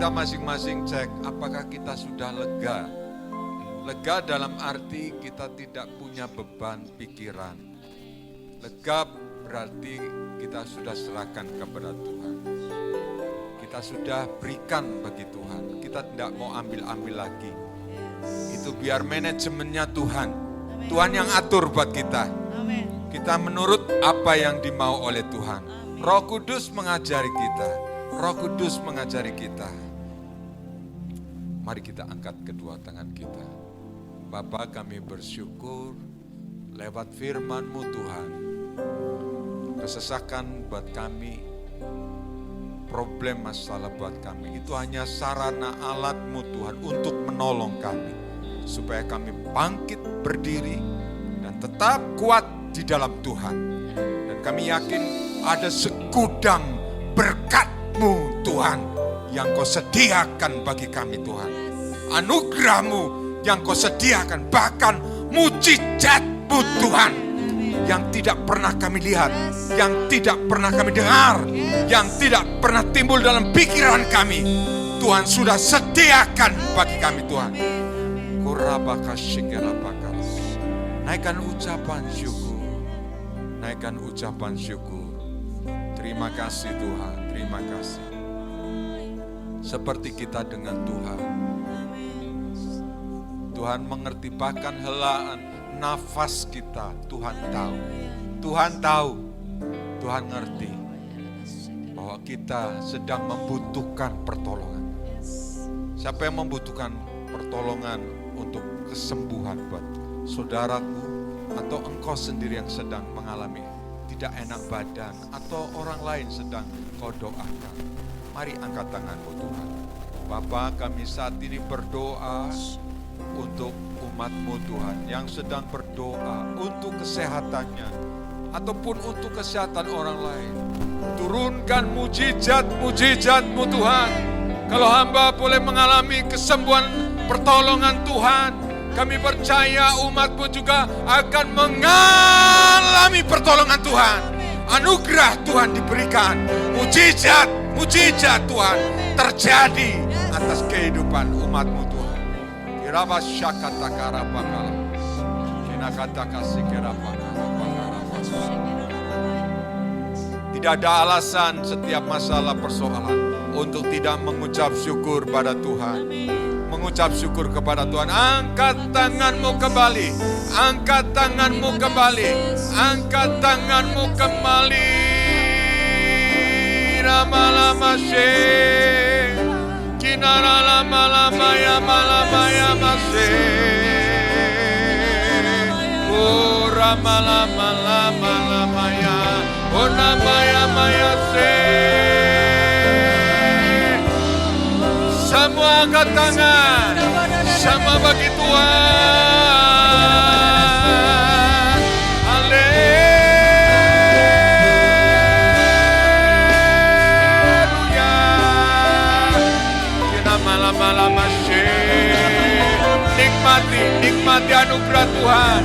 S2: Masing-masing cek apakah kita sudah lega. Lega dalam arti kita tidak punya beban pikiran. Lega berarti kita sudah serahkan kepada Tuhan. Kita sudah berikan bagi Tuhan. Kita tidak mau ambil-ambil lagi. Itu biar manajemennya Tuhan. Tuhan yang atur buat kita. Kita menurut apa yang dimau oleh Tuhan. Roh Kudus mengajari kita. Roh Kudus mengajari kita. Mari kita angkat kedua tangan kita. Bapa, kami bersyukur lewat firman-Mu Tuhan. Kesesakan buat kami problem masalah buat kami. Itu hanya sarana alat-Mu Tuhan untuk menolong kami. Supaya kami bangkit berdiri dan tetap kuat di dalam Tuhan. Dan kami yakin ada segudang berkat-Mu Tuhan yang Kau sediakan bagi kami Tuhan. Anugerah-Mu yang Kau sediakan, bahkan mujizat-Mu Tuhan yang tidak pernah kami lihat, yang tidak pernah kami dengar, yang tidak pernah timbul dalam pikiran kami. Tuhan sudah sediakan bagi kami Tuhan. Naikkan ucapan syukur. Naikkan ucapan syukur. Terima kasih Tuhan, terima kasih. Seperti kita dengan Tuhan. Tuhan mengerti bahkan helaan nafas kita, Tuhan tahu. Tuhan tahu, Tuhan ngerti bahwa kita sedang membutuhkan pertolongan. Siapa yang membutuhkan pertolongan untuk kesembuhan buat saudaraku atau engkau sendiri yang sedang mengalami tidak enak badan atau orang lain sedang kau doakan. Mari angkat tanganmu Tuhan. Bapa, kami saat ini berdoa untuk umat-Mu Tuhan yang sedang berdoa untuk kesehatannya ataupun untuk kesehatan orang lain. Turunkan mujizat-mujizat-Mu Tuhan. Kalau hamba boleh mengalami kesembuhan pertolongan Tuhan, kami percaya umat-Mu juga akan mengalami pertolongan Tuhan. Anugerah Tuhan diberikan, mujizat Tuhan terjadi atas kehidupan umat-Mu Tuhan. Tidak ada alasan setiap masalah persoalan untuk tidak mengucap syukur pada Tuhan. Mengucap syukur kepada Tuhan. Angkat tanganmu kembali. Angkat tanganmu kembali. Angkat tanganmu kembali. Lama-lama syekh. Kinara lama-lama ya malama-ya masih. Oh lama-lama ya. Oh namanya maya syekh. Semua angkat tangan. Sama bagi Tuhan. Haleluya. Kita malam-malam nikmati anugerah Tuhan.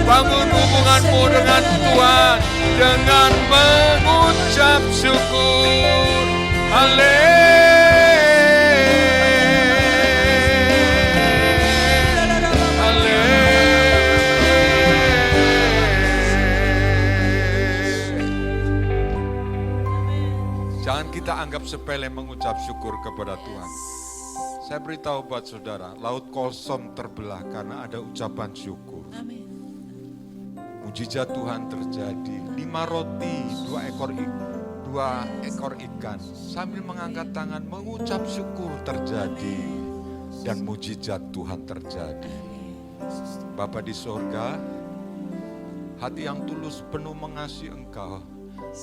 S2: Bangun hubunganmu dengan Tuhan dengan mengucap syukur. Haleluya. Jangan kita anggap sepele mengucap syukur kepada Tuhan. Saya beritahu buat saudara, laut kosong terbelah karena ada ucapan syukur. Mujizat Tuhan terjadi. 5 roti, 2 ekor ikan. Sambil mengangkat tangan mengucap syukur terjadi. Dan mujizat Tuhan terjadi. Bapa di sorga, hati yang tulus penuh mengasihi Engkau.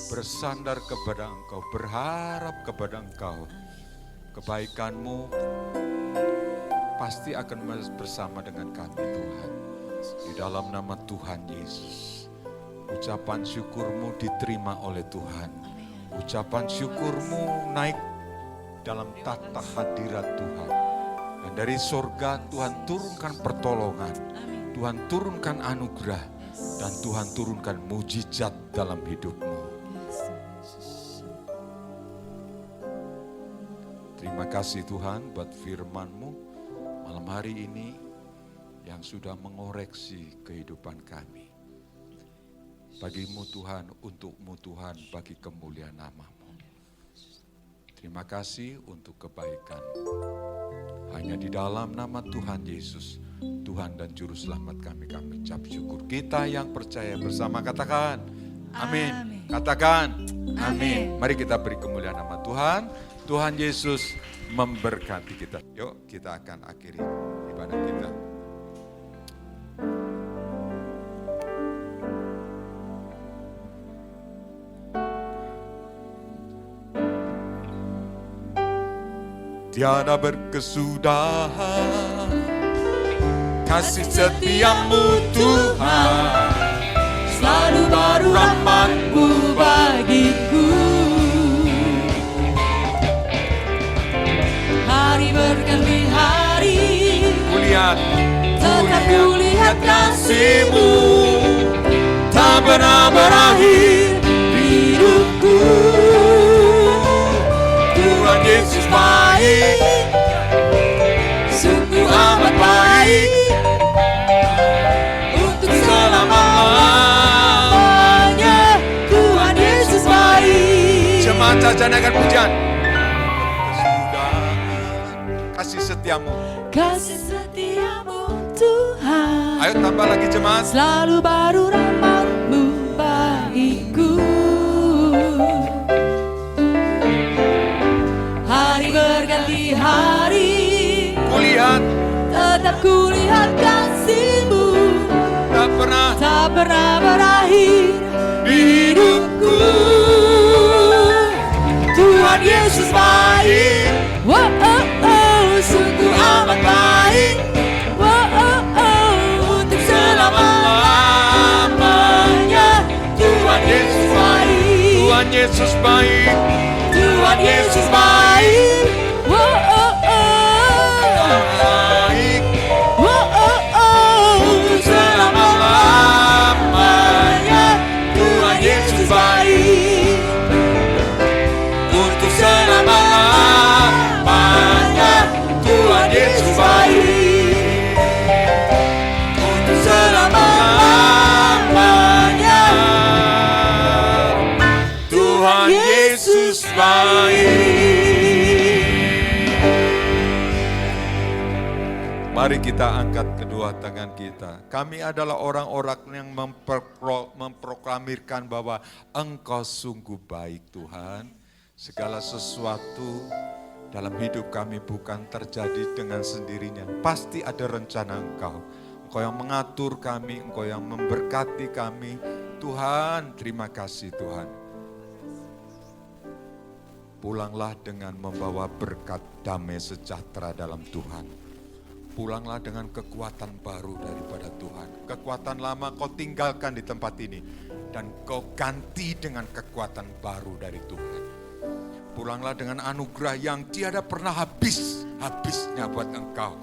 S2: Bersandar kepada Engkau, berharap kepada Engkau. Kebaikan-Mu pasti akan bersama dengan kami Tuhan. Di dalam nama Tuhan Yesus, ucapan syukur-Mu diterima oleh Tuhan. Ucapan syukur-Mu naik dalam tata hadirat Tuhan. Dan dari sorga Tuhan turunkan pertolongan, Tuhan turunkan anugerah, dan Tuhan turunkan mujizat dalam hidup-Mu. Terima kasih Tuhan buat firman-Mu malam hari ini yang sudah mengoreksi kehidupan kami. Bagi-Mu Tuhan, untuk-Mu Tuhan, bagi kemuliaan nama-Mu. Terima kasih untuk kebaikan-Mu. Hanya di dalam nama Tuhan Yesus, Tuhan dan Juru Selamat kami ucap syukur. Kita yang percaya bersama katakan amin. Katakan amin. Mari kita beri kemuliaan nama Tuhan. Tuhan Yesus memberkati kita. Yuk kita akan akhiri ibadah kita. tiada berkesudahan. Kasih setiamu Tuhan,
S1: selalu baru rahmat-Mu bagiku. Hari berganti hari, tetap kulihat kasih-Mu, tak pernah berakhir hidupku. Tuhan Yesus baik, sungguh amat baik, untuk selama-lamanya. Tuhan Yesus baik.
S2: Jemaat saja naikkan pujian. Kasih setiamu,
S1: kasih setiamu Tuhan,
S2: ayo tambah lagi jemaat.
S1: selalu baru rahmat-Mu bagiku. Hari berganti hari,
S2: Kulihat
S1: tetap kulihat kasih-Mu,
S2: tak pernah
S1: berakhir hidupku. Tuhan Yesus baik, wow, oh, oh, sungguh amat baik, wow, oh, oh, untuk selama-lamanya. Tuhan Yesus baik,
S2: Tuhan Yesus baik,
S1: Tuhan Yesus baik, wow, oh, oh,
S2: baik
S1: wow, oh, oh, untuk selama-lamanya. Tuhan Yesus baik, untuk selama-lamanya. Tuhan Yesus baik, untuk selama-lamanya.
S2: Tuhan Yesus baik. Mari kita angkat kedua tangan kita. Kami adalah orang-orang yang memproklamirkan bahwa Engkau sungguh baik Tuhan. Segala sesuatu dalam hidup kami bukan terjadi dengan sendirinya. Pasti ada rencana Engkau. Engkau yang mengatur kami, Engkau yang memberkati kami. Tuhan, terima kasih Tuhan. Pulanglah dengan membawa berkat damai sejahtera dalam Tuhan. Pulanglah dengan kekuatan baru daripada Tuhan. Kekuatan lama kau tinggalkan di tempat ini. Dan kau ganti dengan kekuatan baru dari Tuhan. Pulanglah dengan anugerah yang tiada pernah habisnya buat engkau.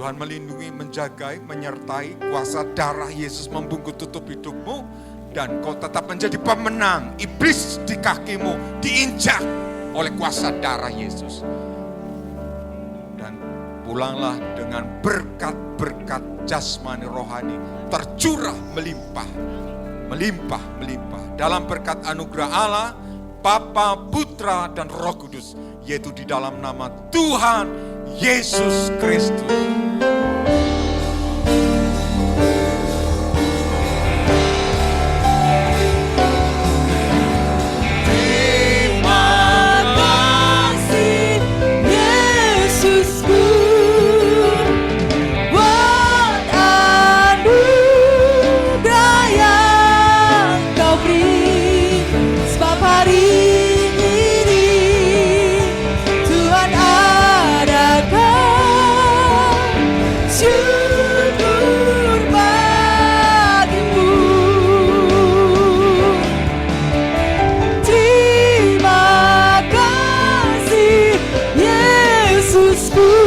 S2: Tuhan melindungi, menjagai, menyertai, kuasa darah Yesus membungkuk tutup hidupmu. Dan kau tetap menjadi pemenang. Iblis di kakimu diinjak oleh kuasa darah Yesus. Dan pulanglah dengan berkat-berkat jasmani rohani tercurah melimpah. Dalam berkat anugerah Allah, Bapa, Putra, dan Roh Kudus, yaitu di dalam nama Tuhan Yesus Kristus.
S1: Terima kasih Yesusku.